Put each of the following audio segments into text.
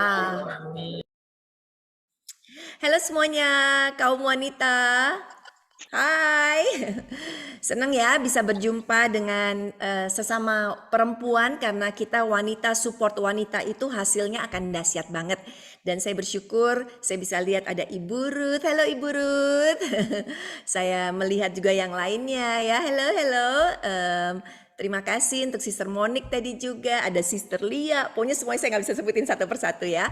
Amin. Halo semuanya, kaum wanita. Hai, senang ya bisa berjumpa dengan sesama perempuan karena kita wanita support wanita itu hasilnya akan dahsyat banget. Dan saya bersyukur saya bisa lihat ada Ibu Ruth. Halo Ibu Ruth. Saya melihat juga yang lainnya ya. Halo, halo. Terima kasih untuk Sister Monik tadi juga, ada Sister Lia. Pokoknya semuanya saya nggak bisa sebutin satu persatu ya.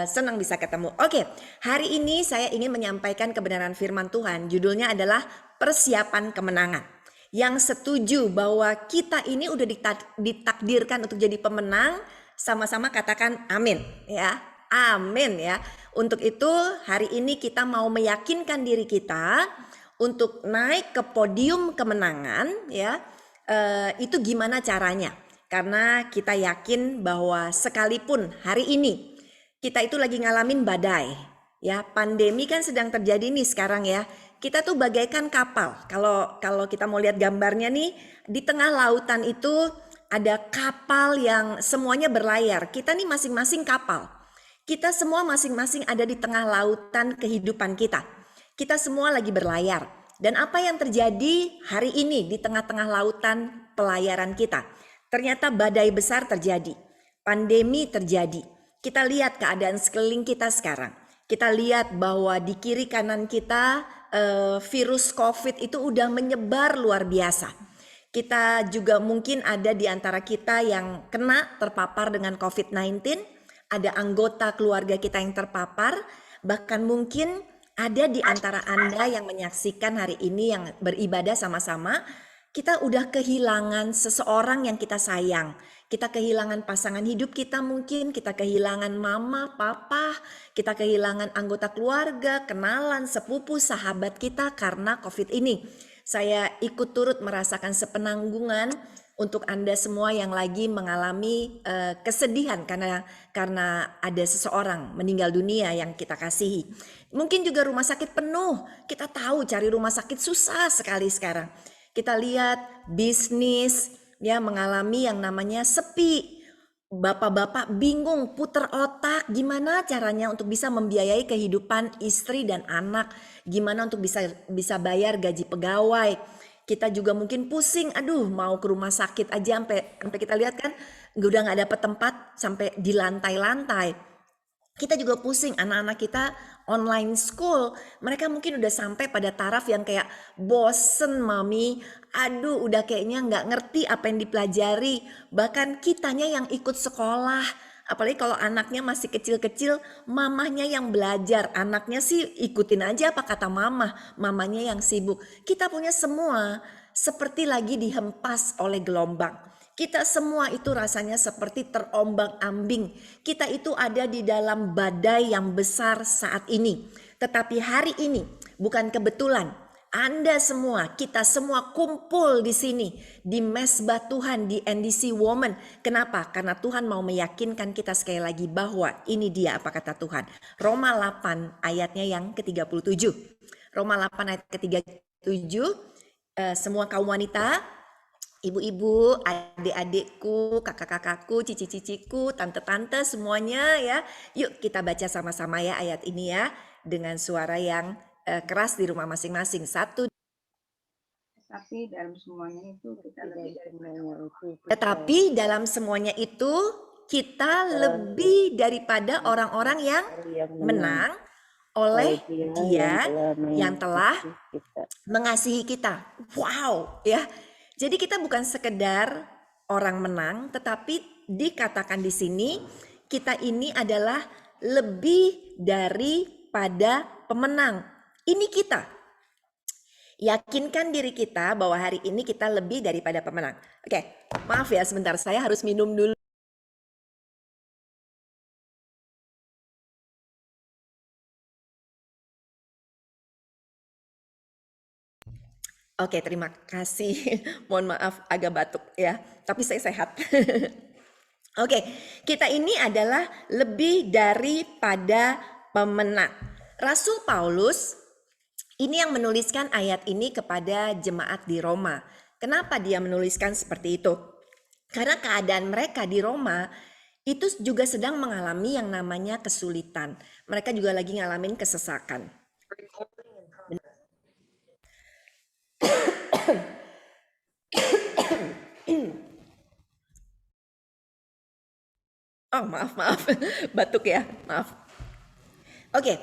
Senang bisa ketemu. Oke, hari ini saya ingin menyampaikan kebenaran firman Tuhan. Judulnya adalah persiapan kemenangan. Yang setuju bahwa kita ini udah ditakdirkan untuk jadi pemenang, sama-sama katakan amin ya. Amin ya. Untuk itu hari ini kita mau meyakinkan diri kita untuk naik ke podium kemenangan ya. Itu gimana caranya? Karena kita yakin bahwa sekalipun hari ini kita itu lagi ngalamin badai, ya pandemi kan sedang terjadi nih sekarang ya. Kita tuh bagaikan kapal. Kalau kita mau lihat gambarnya nih, di tengah lautan itu ada kapal yang semuanya berlayar. Kita nih masing-masing kapal. Kita semua masing-masing ada di tengah lautan kehidupan kita. Kita semua lagi berlayar. Dan apa yang terjadi hari ini di tengah-tengah lautan pelayaran kita? Ternyata badai besar terjadi, pandemi terjadi. Kita lihat keadaan sekeliling kita sekarang. Kita lihat bahwa di kiri kanan kita virus COVID itu udah menyebar luar biasa. Kita juga mungkin ada di antara kita yang kena terpapar dengan COVID-19, ada anggota keluarga kita yang terpapar, bahkan mungkin ada di antara Anda yang menyaksikan hari ini yang beribadah sama-sama, kita udah kehilangan seseorang yang kita sayang. Kita kehilangan pasangan hidup kita mungkin, kita kehilangan mama, papa, kita kehilangan anggota keluarga, kenalan, sepupu, sahabat kita karena COVID ini. Saya ikut turut merasakan sepenanggungan untuk Anda semua yang lagi mengalami kesedihan karena ada seseorang meninggal dunia yang kita kasihi. Mungkin juga rumah sakit penuh. Kita tahu cari rumah sakit susah sekali sekarang. Kita lihat bisnis ya mengalami yang namanya sepi. Bapak-bapak bingung puter otak gimana caranya untuk bisa membiayai kehidupan istri dan anak, gimana untuk bisa bayar gaji pegawai. Kita juga mungkin pusing, aduh mau ke rumah sakit aja sampai kita lihat kan udah nggak dapet tempat sampai di lantai-lantai. Kita juga pusing anak-anak kita online school. Mereka mungkin udah sampai pada taraf yang kayak bosen mami. Aduh udah kayaknya nggak ngerti apa yang dipelajari. Bahkan kitanya yang ikut sekolah. Apalagi kalau anaknya masih kecil-kecil, mamahnya yang belajar. Anaknya sih ikutin aja apa kata mamanya yang sibuk. Kita punya semua seperti lagi dihempas oleh gelombang. Kita semua itu rasanya seperti terombang-ambing. Kita itu ada di dalam badai yang besar saat ini. Tetapi hari ini bukan kebetulan. Anda semua, kita semua kumpul di sini di mesbah Tuhan di NDC Women. Kenapa? Karena Tuhan mau meyakinkan kita sekali lagi bahwa ini dia apa kata Tuhan. Roma 8 ayatnya yang ke-37. Roma 8 ayat ke-37, semua kaum wanita, ibu-ibu, adik-adikku, kakak-kakakku, cici-ciciku, tante-tante semuanya ya. Yuk kita baca sama-sama ya ayat ini ya dengan suara yang keras di rumah masing-masing. Satu. Tapi dalam semuanya itu kita lebih Tetapi dalam semuanya itu kita lebih daripada orang-orang yang menang oleh Dia yang telah mengasihi kita. Wow, ya. Jadi kita bukan sekedar orang menang, tetapi dikatakan di sini kita ini adalah lebih daripada pemenang. Ini kita. Yakinkan diri kita bahwa hari ini kita lebih daripada pemenang. Oke, maaf ya sebentar, saya harus minum dulu. Oke, terima kasih. Mohon maaf agak batuk ya, tapi saya sehat. Oke, kita ini adalah lebih daripada pemenang. Rasul Paulus ini yang menuliskan ayat ini kepada jemaat di Roma. Kenapa dia menuliskan seperti itu? Karena keadaan mereka di Roma itu juga sedang mengalami yang namanya kesulitan. Mereka juga lagi ngalamin kesesakan. Oh, maaf, maaf. Batuk ya, maaf. Oke,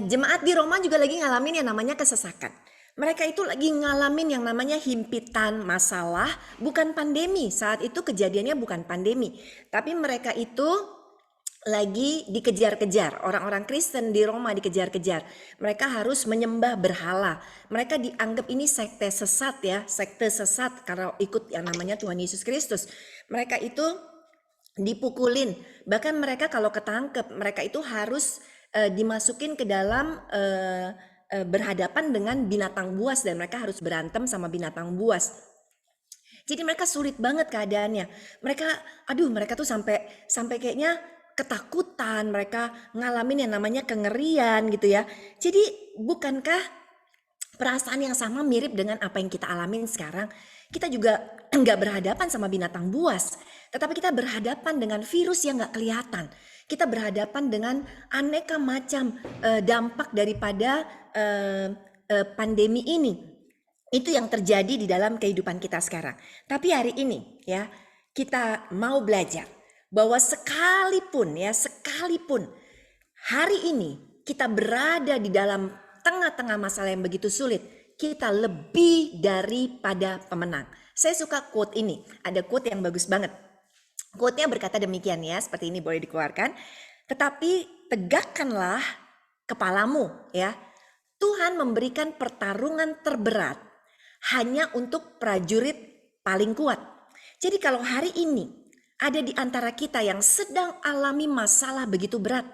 jemaat di Roma juga lagi ngalamin yang namanya kesesakan. Mereka itu lagi ngalamin yang namanya himpitan masalah, bukan pandemi. Saat itu kejadiannya bukan pandemi, tapi mereka itu lagi dikejar-kejar. Orang-orang Kristen di Roma dikejar-kejar. Mereka harus menyembah berhala. Mereka dianggap ini sekte sesat ya, sekte sesat karena ikut yang namanya Tuhan Yesus Kristus. Mereka itu dipukulin. Bahkan mereka kalau ketangkep, mereka itu harus dimasukin ke dalam berhadapan dengan binatang buas dan mereka harus berantem sama binatang buas. Jadi mereka sulit banget keadaannya. Mereka tuh sampai kayaknya ketakutan, mereka ngalamin yang namanya kengerian gitu ya. Jadi bukankah perasaan yang sama mirip dengan apa yang kita alamin sekarang? Kita juga nggak berhadapan sama binatang buas, tetapi kita berhadapan dengan virus yang nggak kelihatan. Kita berhadapan dengan aneka macam dampak daripada pandemi ini. Itu yang terjadi di dalam kehidupan kita sekarang. Tapi hari ini ya, kita mau belajar bahwa sekalipun hari ini kita berada di dalam tengah-tengah masalah yang begitu sulit, kita lebih daripada pemenang. Saya suka quote ini, ada quote yang bagus banget. Quote-nya berkata demikian ya, seperti ini boleh dikeluarkan. Tetapi tegakkanlah kepalamu ya. Tuhan memberikan pertarungan terberat hanya untuk prajurit paling kuat. Jadi kalau hari ini ada di antara kita yang sedang alami masalah begitu berat,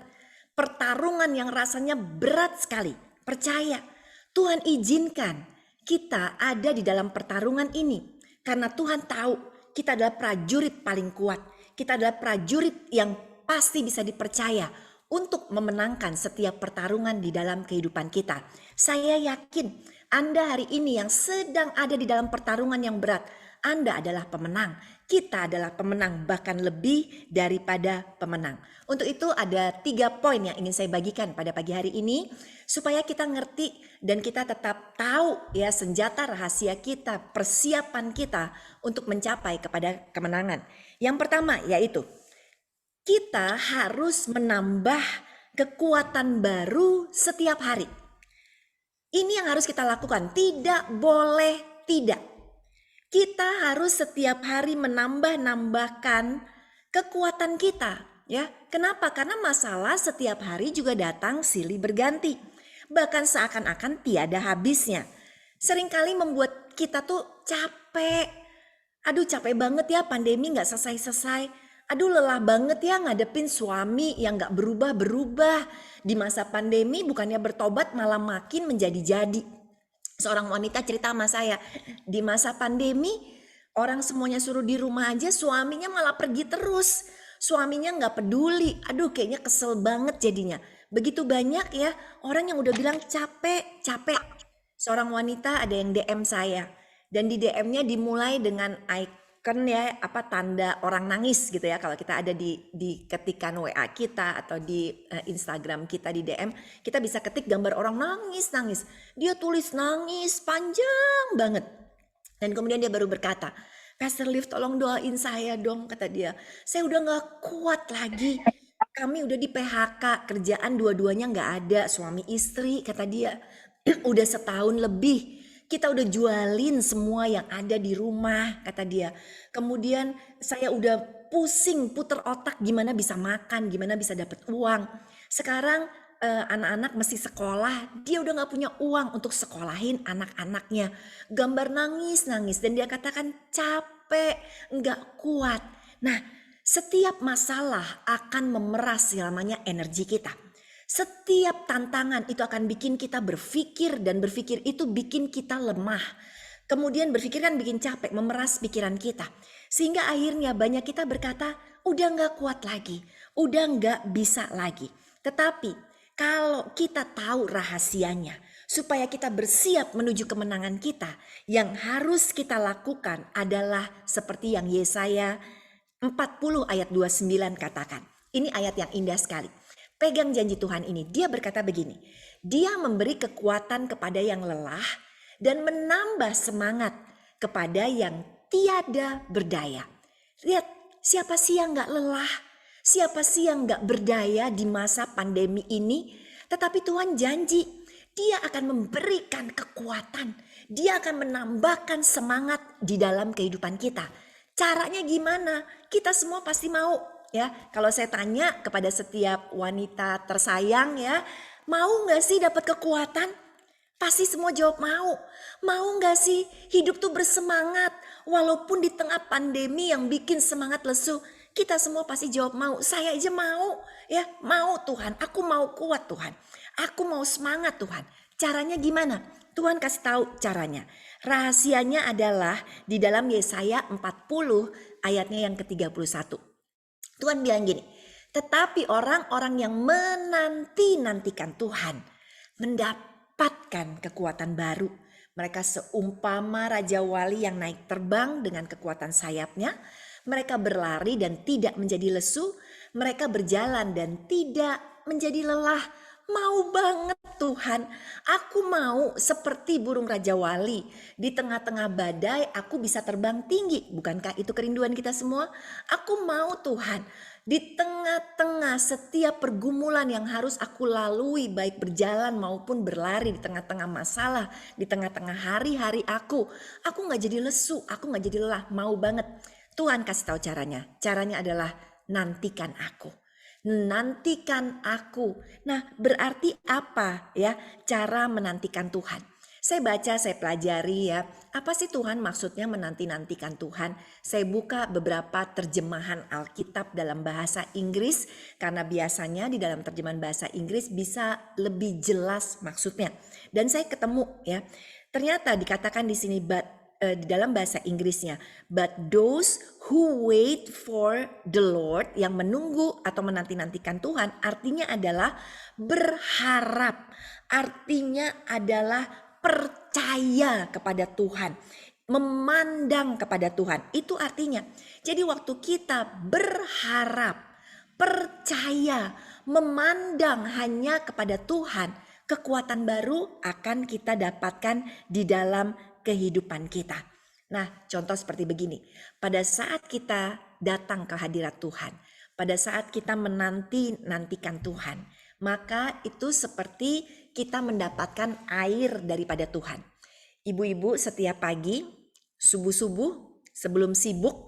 pertarungan yang rasanya berat sekali, percaya Tuhan izinkan kita ada di dalam pertarungan ini karena Tuhan tahu kita adalah prajurit paling kuat. Kita adalah prajurit yang pasti bisa dipercaya untuk memenangkan setiap pertarungan di dalam kehidupan kita. Saya yakin Anda hari ini yang sedang ada di dalam pertarungan yang berat, Anda adalah pemenang. Kita adalah pemenang, bahkan lebih daripada pemenang. Untuk itu ada 3 poin yang ingin saya bagikan pada pagi hari ini, supaya kita ngerti dan kita tetap tahu ya senjata rahasia kita, persiapan kita untuk mencapai kepada kemenangan. Yang pertama yaitu kita harus menambah kekuatan baru setiap hari. Ini yang harus kita lakukan, tidak boleh tidak. Kita harus setiap hari menambahkan kekuatan kita, ya. Kenapa? Karena masalah setiap hari juga datang silih berganti. Bahkan seakan-akan tiada habisnya. Seringkali membuat kita tuh capek. Aduh capek banget ya pandemi gak selesai-selesai. Aduh lelah banget ya ngadepin suami yang gak berubah-berubah. Di masa pandemi bukannya bertobat malah makin menjadi-jadi. Seorang wanita cerita sama saya, di masa pandemi orang semuanya suruh di rumah aja, suaminya malah pergi terus. Suaminya gak peduli, aduh kayaknya kesel banget jadinya. Begitu banyak ya orang yang udah bilang capek. Seorang wanita ada yang DM saya. Dan di DM-nya dimulai dengan icon ya, tanda orang nangis gitu ya. Kalau kita ada di ketikan WA kita atau di Instagram kita di DM, kita bisa ketik gambar orang nangis. Dia tulis nangis panjang banget. Dan kemudian dia baru berkata, Pastor Liv tolong doain saya dong, kata dia. Saya udah gak kuat lagi. Kami udah di PHK, kerjaan dua-duanya gak ada, suami istri, kata dia. Udah setahun lebih. Kita udah jualin semua yang ada di rumah, kata dia. Kemudian saya udah pusing puter otak gimana bisa makan, gimana bisa dapat uang. Sekarang anak-anak mesti sekolah, dia udah gak punya uang untuk sekolahin anak-anaknya. Gambar nangis dan dia katakan capek, gak kuat. Nah, setiap masalah akan memeras yang namanya energi kita. Setiap tantangan itu akan bikin kita berpikir dan berpikir itu bikin kita lemah. Kemudian berpikir kan bikin capek, memeras pikiran kita. Sehingga akhirnya banyak kita berkata, udah gak kuat lagi, udah gak bisa lagi. Tetapi kalau kita tahu rahasianya, supaya kita bersiap menuju kemenangan kita, yang harus kita lakukan adalah seperti yang Yesaya 40 ayat 29 katakan. Ini ayat yang indah sekali. Pegang janji Tuhan ini. Dia berkata begini. Dia memberi kekuatan kepada yang lelah dan menambah semangat kepada yang tiada berdaya. Lihat, siapa sih yang gak lelah? Siapa sih yang gak berdaya di masa pandemi ini? Tetapi Tuhan janji, Dia akan memberikan kekuatan. Dia akan menambahkan semangat di dalam kehidupan kita. Caranya gimana? Kita semua pasti mau, ya. Kalau saya tanya kepada setiap wanita tersayang, ya, mau gak sih dapat kekuatan? Pasti semua jawab mau. Mau gak sih hidup tuh bersemangat walaupun di tengah pandemi yang bikin semangat lesu? Kita semua pasti jawab mau. Saya aja mau, ya, mau Tuhan. Aku mau kuat Tuhan. Aku mau semangat Tuhan. Caranya gimana? Tuhan kasih tahu caranya. Rahasianya adalah di dalam Yesaya 40 ayatnya yang ke-31. Tuhan bilang gini, tetapi orang-orang yang menanti-nantikan Tuhan mendapatkan kekuatan baru. Mereka seumpama Raja Wali yang naik terbang dengan kekuatan sayapnya. Mereka berlari dan tidak menjadi lesu. Mereka berjalan dan tidak menjadi lelah. Mau banget Tuhan, aku mau seperti burung Raja Wali. Di tengah-tengah badai aku bisa terbang tinggi. Bukankah itu kerinduan kita semua? Aku mau Tuhan, di tengah-tengah setiap pergumulan yang harus aku lalui, baik berjalan maupun berlari di tengah-tengah masalah, di tengah-tengah hari-hari aku gak jadi lesu, aku gak jadi lelah, mau banget. Tuhan kasih tahu caranya. Caranya adalah nantikan aku. Nantikan aku. Nah, berarti apa ya cara menantikan Tuhan? Saya baca, saya pelajari ya. Apa sih Tuhan maksudnya menanti-nantikan Tuhan? Saya buka beberapa terjemahan Alkitab dalam bahasa Inggris. Karena biasanya di dalam terjemahan bahasa Inggris bisa lebih jelas maksudnya. Dan saya ketemu ya. Ternyata dikatakan di sini di dalam bahasa Inggrisnya, but those who wait for the Lord, yang menunggu atau menanti-nantikan Tuhan, artinya adalah berharap, artinya adalah percaya kepada Tuhan, memandang kepada Tuhan. Itu artinya. Jadi waktu kita berharap, percaya, memandang hanya kepada Tuhan, kekuatan baru akan kita dapatkan di dalam kehidupan kita. Nah, contoh seperti begini. Pada saat kita datang ke hadirat Tuhan, pada saat kita menanti-nantikan Tuhan, maka itu seperti kita mendapatkan air daripada Tuhan. Ibu-ibu setiap pagi, subuh-subuh, sebelum sibuk,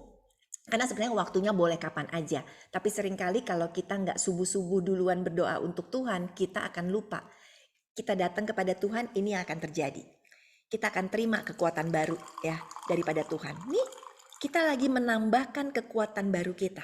karena sebenarnya waktunya boleh kapan aja. Tapi seringkali kalau kita nggak subuh-subuh duluan berdoa untuk Tuhan, kita akan lupa. Kita datang kepada Tuhan, ini akan terjadi. Kita akan terima kekuatan baru ya daripada Tuhan. Nih, kita lagi menambahkan kekuatan baru kita.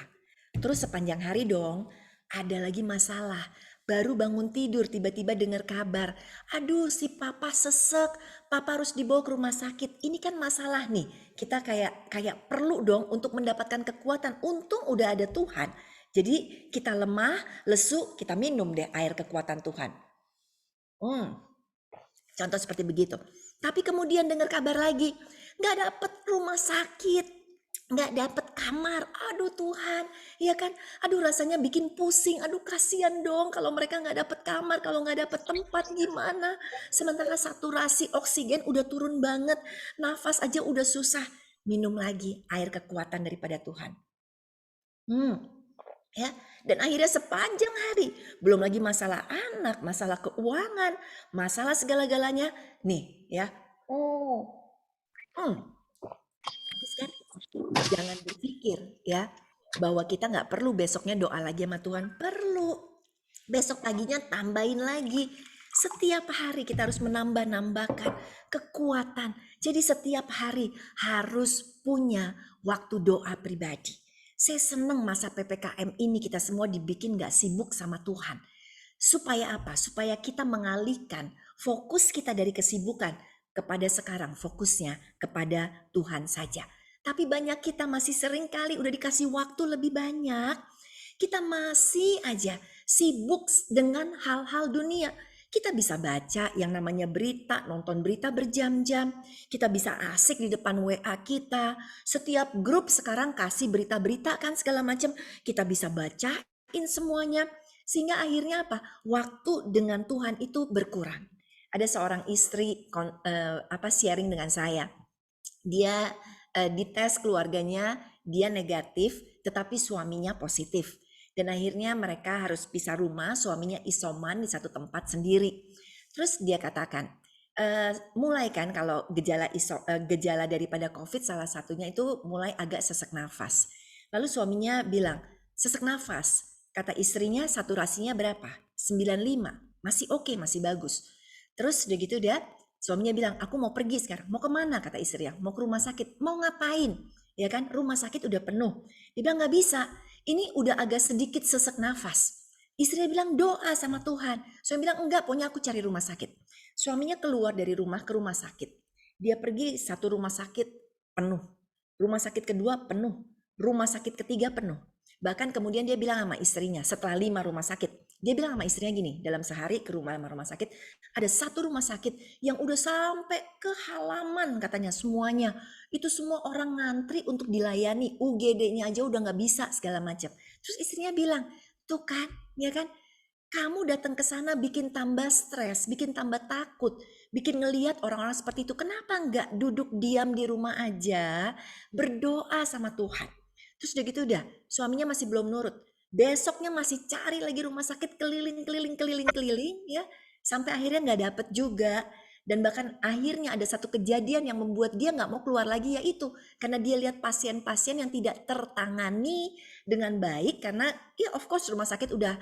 Terus sepanjang hari dong, ada lagi masalah. Baru bangun tidur tiba-tiba dengar kabar. Aduh, si papa sesek, papa harus dibawa ke rumah sakit. Ini kan masalah nih. Kita kayak perlu dong untuk mendapatkan kekuatan. Untung udah ada Tuhan. Jadi kita lemah, lesu, kita minum deh air kekuatan Tuhan. Contoh seperti begitu. Tapi kemudian dengar kabar lagi, gak dapet rumah sakit, gak dapet kamar. Aduh Tuhan, ya kan? Aduh rasanya bikin pusing. Aduh kasihan dong kalau mereka gak dapet kamar, kalau gak dapet tempat gimana? Sementara saturasi oksigen udah turun banget, nafas aja udah susah. Minum lagi air kekuatan daripada Tuhan. Ya, dan akhirnya sepanjang hari, belum lagi masalah anak, masalah keuangan, masalah segala-galanya, nih ya. Jangan berpikir ya bahwa kita nggak perlu besoknya doa lagi sama Tuhan. Perlu. Besok paginya tambahin lagi. Setiap hari kita harus menambahkan kekuatan. Jadi setiap hari harus punya waktu doa pribadi. Saya senang masa PPKM ini kita semua dibikin gak sibuk sama Tuhan. Supaya apa? Supaya kita mengalihkan fokus kita dari kesibukan kepada sekarang, fokusnya kepada Tuhan saja. Tapi banyak kita masih sering kali udah dikasih waktu lebih banyak, kita masih aja sibuk dengan hal-hal dunia. Kita bisa baca yang namanya berita, nonton berita berjam-jam. Kita bisa asik di depan WA kita. Setiap grup sekarang kasih berita-berita kan segala macam. Kita bisa bacain semuanya. Sehingga akhirnya apa? Waktu dengan Tuhan itu berkurang. Ada seorang istri sharing dengan saya. Dia dites keluarganya, dia negatif, tetapi suaminya positif. Dan akhirnya mereka harus pisah rumah, suaminya isoman di satu tempat sendiri. Terus dia katakan, mulai kan kalau gejala daripada COVID salah satunya itu mulai agak sesak nafas. Lalu suaminya bilang, sesak nafas. Kata istrinya saturasinya berapa? 95. Masih oke, masih bagus. Terus udah gitu suaminya bilang, aku mau pergi sekarang. Mau kemana? Kata istrinya. Mau ke rumah sakit. Mau ngapain? Ya kan, rumah sakit udah penuh. Dia bilang gak bisa. Ini udah agak sedikit sesak nafas. Istrinya bilang doa sama Tuhan. Suami bilang enggak, pokoknya aku cari rumah sakit. Suaminya keluar dari rumah ke rumah sakit. Dia pergi satu rumah sakit penuh. Rumah sakit kedua penuh. Rumah sakit ketiga penuh. Bahkan kemudian dia bilang sama istrinya setelah 5 rumah sakit. Dia bilang sama istrinya gini, dalam sehari ke rumah sakit, ada satu rumah sakit yang udah sampai ke halaman katanya semuanya. Itu semua orang ngantri untuk dilayani, UGD-nya aja udah gak bisa segala macam. Terus istrinya bilang, tuh kan, ya kan, kamu datang ke sana bikin tambah stres, bikin tambah takut, bikin ngelihat orang-orang seperti itu. Kenapa nggak duduk diam di rumah aja, berdoa sama Tuhan? Terus udah gitu suaminya masih belum nurut. Besoknya masih cari lagi rumah sakit keliling ya, sampai akhirnya nggak dapet juga. Dan bahkan akhirnya ada satu kejadian yang membuat dia nggak mau keluar lagi, yaitu karena dia lihat pasien-pasien yang tidak tertangani dengan baik karena ya of course rumah sakit udah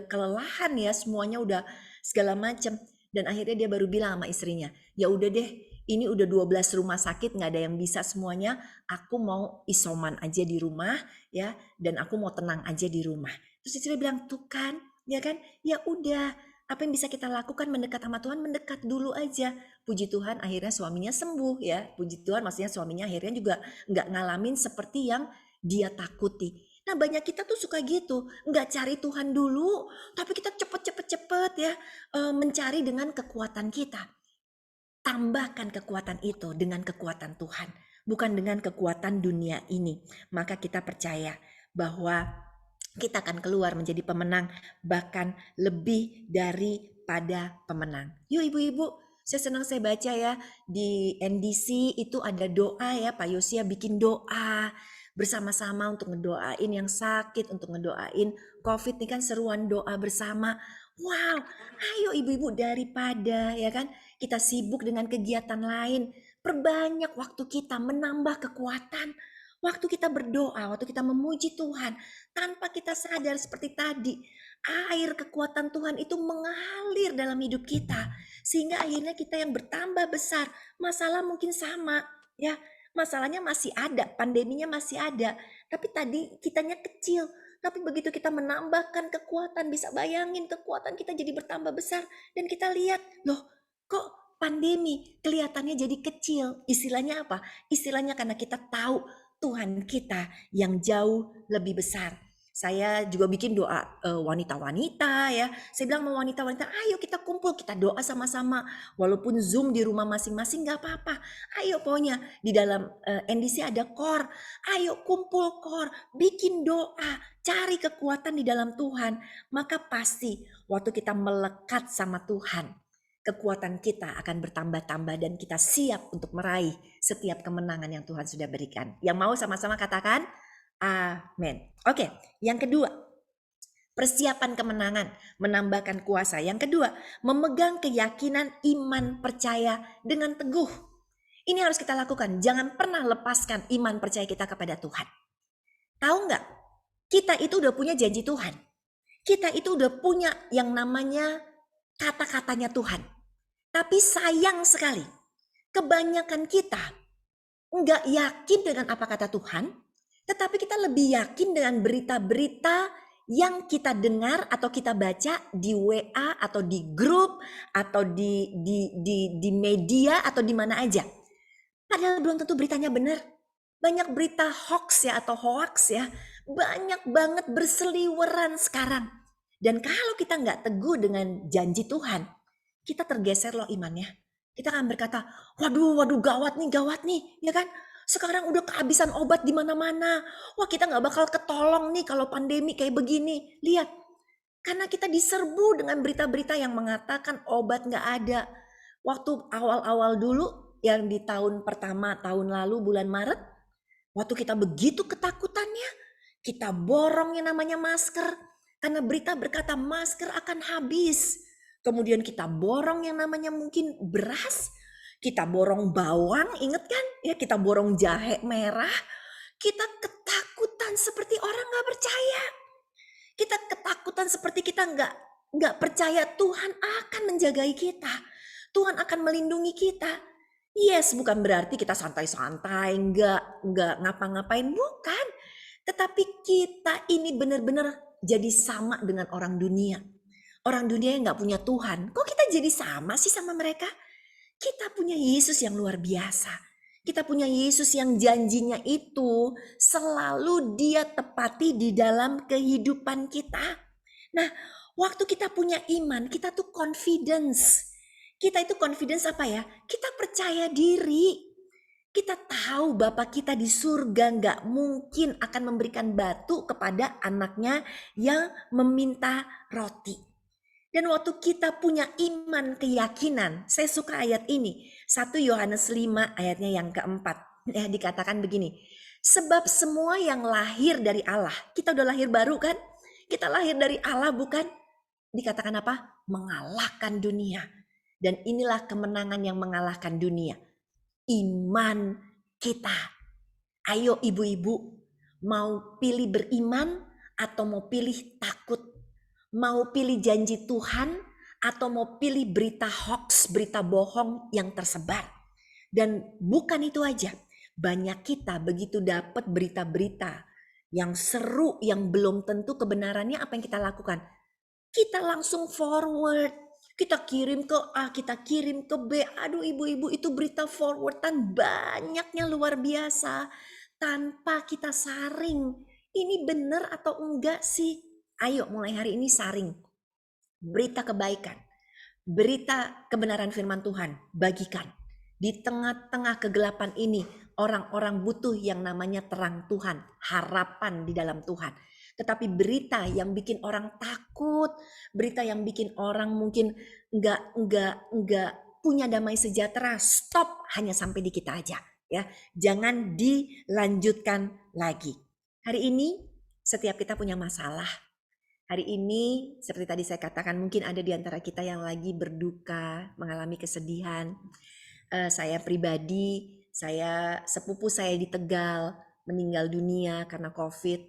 kelelahan ya, semuanya udah segala macam. Dan akhirnya dia baru bilang sama istrinya, ya udah deh, ini udah 12 rumah sakit nggak ada yang bisa semuanya, aku mau isoman aja di rumah ya, dan aku mau tenang aja di rumah. Terus istri bilang, tuh kan, ya kan, ya udah, apa yang bisa kita lakukan mendekat sama Tuhan, mendekat dulu aja. Puji Tuhan akhirnya suaminya sembuh ya, puji Tuhan maksudnya suaminya akhirnya juga nggak ngalamin seperti yang dia takuti. Nah banyak kita tuh suka gitu, nggak cari Tuhan dulu, tapi kita cepet ya mencari dengan kekuatan kita. Tambahkan kekuatan itu dengan kekuatan Tuhan, bukan dengan kekuatan dunia ini. Maka kita percaya bahwa kita akan keluar menjadi pemenang, bahkan lebih daripada pemenang. Yuk ibu-ibu, saya senang saya baca ya di NDC itu ada doa ya, Pak Yosia bikin doa bersama-sama untuk ngedoain yang sakit, untuk ngedoain COVID ini kan seruan doa bersama. Wow, ayo ibu-ibu daripada ya kan kita sibuk dengan kegiatan lain, perbanyak waktu kita menambah kekuatan. Waktu kita berdoa, waktu kita memuji Tuhan, tanpa kita sadar seperti tadi, air kekuatan Tuhan itu mengalir dalam hidup kita. Sehingga akhirnya kita yang bertambah besar, masalah mungkin sama. Ya, masalahnya masih ada, pandeminya masih ada. Tapi tadi kitanya kecil. Tapi begitu kita menambahkan kekuatan, bisa bayangin kekuatan kita jadi bertambah besar. Dan kita lihat, loh kok pandemi kelihatannya jadi kecil. Istilahnya apa? Istilahnya karena kita tahu Tuhan kita yang jauh lebih besar. Saya juga bikin doa wanita-wanita ya. Saya bilang sama wanita-wanita, ayo kita kumpul, kita doa sama-sama. Walaupun Zoom di rumah masing-masing gak apa-apa. Ayo pokoknya di dalam NDC ada core. Ayo kumpul core, bikin doa, cari kekuatan di dalam Tuhan. Maka pasti waktu kita melekat sama Tuhan, kekuatan kita akan bertambah-tambah dan kita siap untuk meraih setiap kemenangan yang Tuhan sudah berikan. Yang mau sama-sama katakan amin. Oke, yang kedua, persiapan kemenangan, menambahkan kuasa. Yang kedua, memegang keyakinan iman percaya dengan teguh. Ini harus kita lakukan. Jangan pernah lepaskan iman percaya kita kepada Tuhan. Tahu nggak? Kita itu udah punya janji Tuhan. Kita itu udah punya yang namanya kata-katanya Tuhan. Tapi sayang sekali, kebanyakan kita nggak yakin dengan apa kata Tuhan, tetapi kita lebih yakin dengan berita-berita yang kita dengar atau kita baca di WA atau di grup atau di media atau di mana aja. Padahal belum tentu beritanya benar. Banyak berita hoax ya atau hoax ya, banyak banget berseliweran sekarang. Dan kalau kita nggak teguh dengan janji Tuhan, kita tergeser loh imannya. Kita akan berkata, waduh gawat nih, ya kan? Sekarang udah kehabisan obat di mana-mana. Wah, kita nggak bakal ketolong nih kalau pandemi kayak begini. Lihat, karena kita diserbu dengan berita-berita yang mengatakan obat nggak ada. Waktu awal-awal dulu, yang di tahun pertama, tahun lalu bulan Maret, waktu kita begitu ketakutannya, kita borong yang namanya masker. Karena berita berkata masker akan habis. Kemudian kita borong yang namanya mungkin beras. Kita borong bawang, inget kan? Ya, kita borong jahe merah. Kita ketakutan seperti orang gak percaya. Kita ketakutan seperti kita nggak percaya Tuhan akan menjagai kita. Tuhan akan melindungi kita. Yes, bukan berarti kita santai-santai, nggak ngapa-ngapain, bukan. Tetapi kita ini benar-benar jadi sama dengan orang dunia. Orang dunia yang nggak punya Tuhan. Kok kita jadi sama sih sama mereka? Kita punya Yesus yang luar biasa. Kita punya Yesus yang janjinya itu selalu dia tepati di dalam kehidupan kita. Nah, waktu kita punya iman, kita tuh confidence. Kita itu confidence apa ya? Kita percaya diri. Kita tahu Bapa kita di surga gak mungkin akan memberikan batu kepada anaknya yang meminta roti. Dan waktu kita punya iman, keyakinan, saya suka ayat ini. 1 Yohanes 5 ayatnya yang keempat. Ya, dikatakan begini. Sebab semua yang lahir dari Allah, kita udah lahir baru kan? Kita lahir dari Allah bukan? Dikatakan apa? Mengalahkan dunia. Dan inilah kemenangan yang mengalahkan dunia. Iman kita. Ayo ibu-ibu, mau pilih beriman atau mau pilih takut? Mau pilih janji Tuhan atau mau pilih berita hoax, berita bohong yang tersebar. Dan bukan itu aja, banyak kita begitu dapat berita-berita yang seru, yang belum tentu kebenarannya, apa yang kita lakukan? Kita langsung forward, kita kirim ke A, kita kirim ke B. Aduh ibu-ibu, itu berita forwardan banyaknya luar biasa. Tanpa kita saring, ini benar atau enggak sih? Ayo mulai hari ini saring. Berita kebaikan, berita kebenaran firman Tuhan, bagikan. Di tengah-tengah kegelapan ini, orang-orang butuh yang namanya terang Tuhan, harapan di dalam Tuhan. Tetapi berita yang bikin orang takut, berita yang bikin orang mungkin enggak punya damai sejahtera, stop hanya sampai di kita aja. Ya, jangan dilanjutkan lagi. Hari ini setiap kita punya masalah. Hari ini seperti tadi saya katakan, mungkin ada di antara kita yang lagi berduka, mengalami kesedihan. Saya pribadi, sepupu saya di Tegal meninggal dunia karena COVID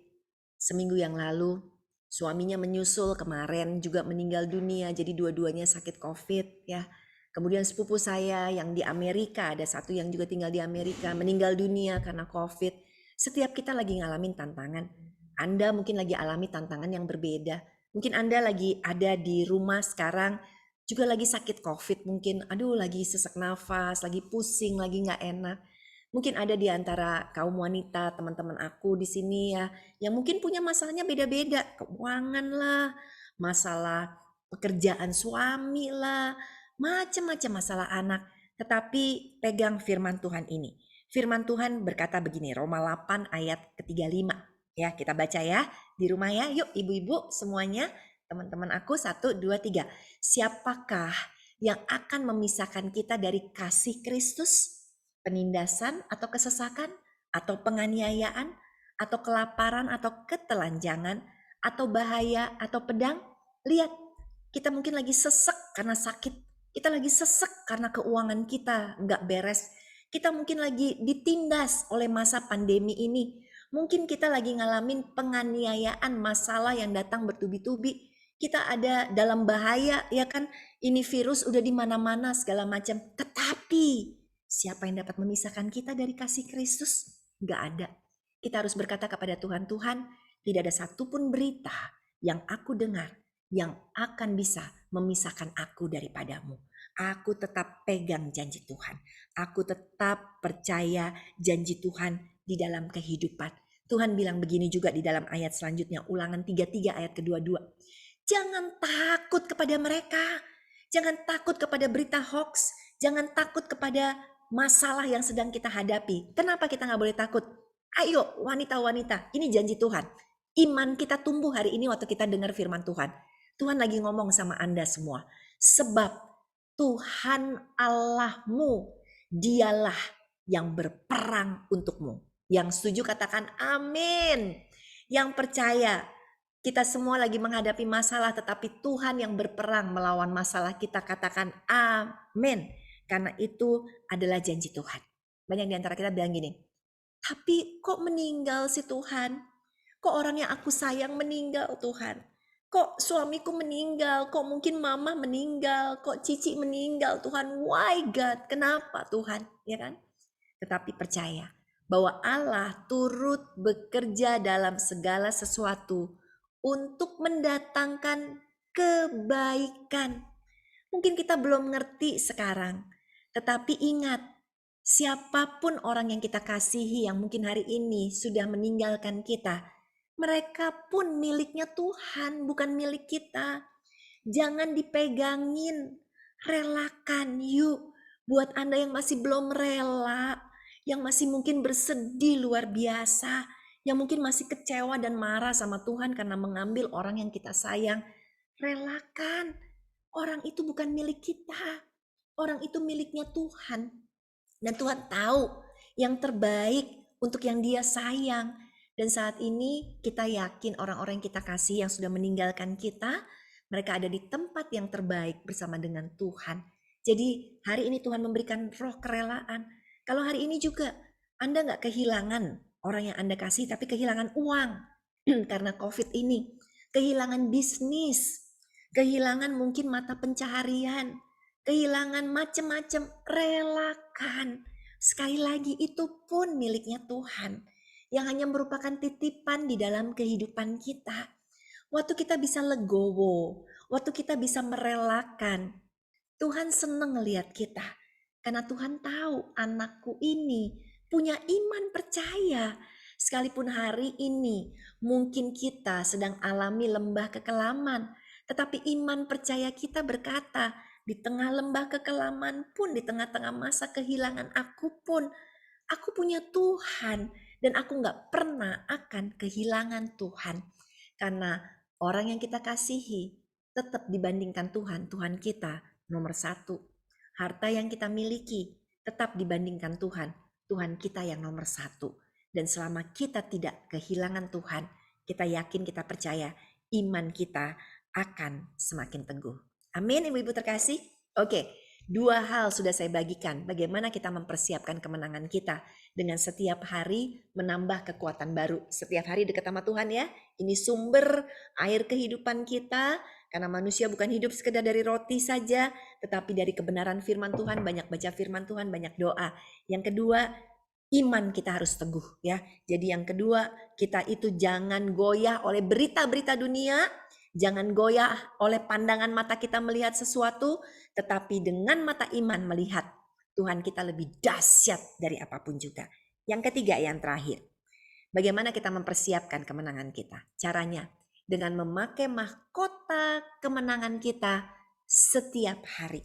seminggu yang lalu. Suaminya menyusul kemarin juga meninggal dunia, jadi dua-duanya sakit COVID ya. Kemudian sepupu saya yang di Amerika, ada satu yang juga tinggal di Amerika, meninggal dunia karena COVID. Setiap kita lagi ngalamin tantangan. Anda mungkin lagi alami tantangan yang berbeda. Mungkin Anda lagi ada di rumah sekarang, juga lagi sakit COVID mungkin. Aduh, lagi sesak nafas, lagi pusing, lagi nggak enak. Mungkin ada di antara kaum wanita, teman-teman aku di sini ya, yang mungkin punya masalahnya beda-beda. Keuangan lah, masalah pekerjaan suami lah, macam-macam masalah anak. Tetapi pegang firman Tuhan ini. Firman Tuhan berkata begini, Roma 8 ayat ke-35. Ya, kita baca ya di rumah ya. Yuk ibu-ibu semuanya, teman-teman aku, 1, 2, 3. Siapakah yang akan memisahkan kita dari kasih Kristus? Penindasan atau kesesakan? Atau penganiayaan? Atau kelaparan atau ketelanjangan? Atau bahaya atau pedang? Lihat, kita mungkin lagi sesek karena sakit. Kita lagi sesek karena keuangan kita nggak beres. Kita mungkin lagi ditindas oleh masa pandemi ini. Mungkin kita lagi ngalamin penganiayaan, masalah yang datang bertubi-tubi. Kita ada dalam bahaya, ya kan? Ini virus udah di mana-mana segala macam. Tetapi siapa yang dapat memisahkan kita dari kasih Kristus? Gak ada. Kita harus berkata kepada Tuhan, Tuhan, tidak ada satupun berita yang aku dengar yang akan bisa memisahkan aku daripadamu. Aku tetap pegang janji Tuhan. Aku tetap percaya janji Tuhan di dalam kehidupan. Tuhan bilang begini juga di dalam ayat selanjutnya, Ulangan 33 ayat ke-22. Jangan takut kepada mereka. Jangan takut kepada berita hoax. Jangan takut kepada masalah yang sedang kita hadapi. Kenapa kita nggak boleh takut? Ayo wanita-wanita, ini janji Tuhan. Iman kita tumbuh hari ini waktu kita dengar firman Tuhan. Tuhan lagi ngomong sama Anda semua. Sebab Tuhan Allahmu, dialah yang berperang untukmu. Yang setuju katakan amin. Yang percaya, kita semua lagi menghadapi masalah, tetapi Tuhan yang berperang melawan masalah kita, katakan amin. Karena itu adalah janji Tuhan. Banyak di antara kita bilang gini, tapi kok meninggal sih Tuhan? Kok orang yang aku sayang meninggal Tuhan? Kok suamiku meninggal? Kok mungkin mama meninggal? Kok cici meninggal Tuhan? Why God? Kenapa Tuhan? Ya kan? Tetapi percaya bahwa Allah turut bekerja dalam segala sesuatu untuk mendatangkan kebaikan. Mungkin kita belum ngerti sekarang, tetapi ingat, siapapun orang yang kita kasihi yang mungkin hari ini sudah meninggalkan kita, mereka pun miliknya Tuhan, bukan milik kita. Jangan dipegangin, relakan yuk. Buat Anda yang masih belum rela, yang masih mungkin bersedih luar biasa, yang mungkin masih kecewa dan marah sama Tuhan karena mengambil orang yang kita sayang, relakan. Orang itu bukan milik kita. Orang itu miliknya Tuhan. Dan Tuhan tahu yang terbaik untuk yang Dia sayang. Dan saat ini kita yakin orang-orang yang kita kasih yang sudah meninggalkan kita, mereka ada di tempat yang terbaik bersama dengan Tuhan. Jadi hari ini Tuhan memberikan roh kerelaan. Kalau hari ini juga Anda nggak kehilangan orang yang Anda kasih, tapi kehilangan uang karena COVID ini. Kehilangan bisnis, kehilangan mungkin mata pencaharian, kehilangan macam-macam, relakan. Sekali lagi itu pun miliknya Tuhan yang hanya merupakan titipan di dalam kehidupan kita. Waktu kita bisa legowo, waktu kita bisa merelakan, Tuhan senang ngelihat kita. Karena Tuhan tahu anakku ini punya iman percaya. Sekalipun hari ini mungkin kita sedang alami lembah kekelaman, tetapi iman percaya kita berkata, di tengah lembah kekelaman pun, di tengah-tengah masa kehilangan aku pun, aku punya Tuhan dan aku gak pernah akan kehilangan Tuhan. Karena orang yang kita kasihi tetap dibandingkan Tuhan, Tuhan kita nomor satu. Harta yang kita miliki tetap dibandingkan Tuhan, Tuhan kita yang nomor satu. Dan selama kita tidak kehilangan Tuhan, kita yakin, kita percaya iman kita akan semakin teguh. Amin, ibu-ibu terkasih. Oke, dua hal sudah saya bagikan. Bagaimana kita mempersiapkan kemenangan kita dengan setiap hari menambah kekuatan baru. Setiap hari dekat sama Tuhan ya. Ini sumber air kehidupan kita. Karena manusia bukan hidup sekedar dari roti saja, tetapi dari kebenaran firman Tuhan. Banyak baca firman Tuhan, banyak doa. Yang kedua, iman kita harus teguh ya. Jadi yang kedua, kita itu jangan goyah oleh berita-berita dunia, jangan goyah oleh pandangan mata kita melihat sesuatu, tetapi dengan mata iman melihat Tuhan kita lebih dahsyat dari apapun juga. Yang ketiga, yang terakhir, bagaimana kita mempersiapkan kemenangan kita? Caranya dengan memakai mahkota kemenangan kita setiap hari.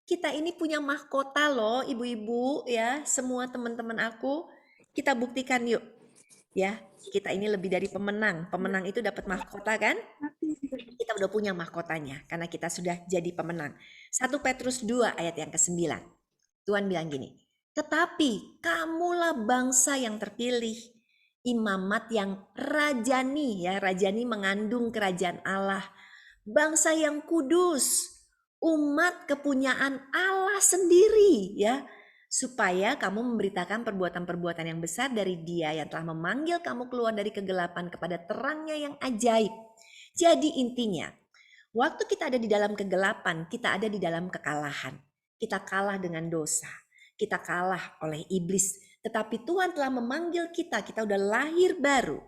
Kita ini punya mahkota loh ibu-ibu ya, semua teman-teman aku, kita buktikan yuk ya, kita ini lebih dari pemenang. Pemenang itu dapat mahkota kan? Kita udah punya mahkotanya karena kita sudah jadi pemenang. 1 Petrus 2 ayat yang ke-9. Tuhan bilang gini, tetapi kamulah bangsa yang terpilih, imamat yang rajani ya, rajani mengandung kerajaan Allah, bangsa yang kudus, umat kepunyaan Allah sendiri ya, supaya kamu memberitakan perbuatan-perbuatan yang besar dari Dia yang telah memanggil kamu keluar dari kegelapan kepada terangnya yang ajaib. Jadi intinya, waktu kita ada di dalam kegelapan, kita ada di dalam kekalahan. Kita kalah dengan dosa, kita kalah oleh iblis, tetapi Tuhan telah memanggil kita, kita udah lahir baru,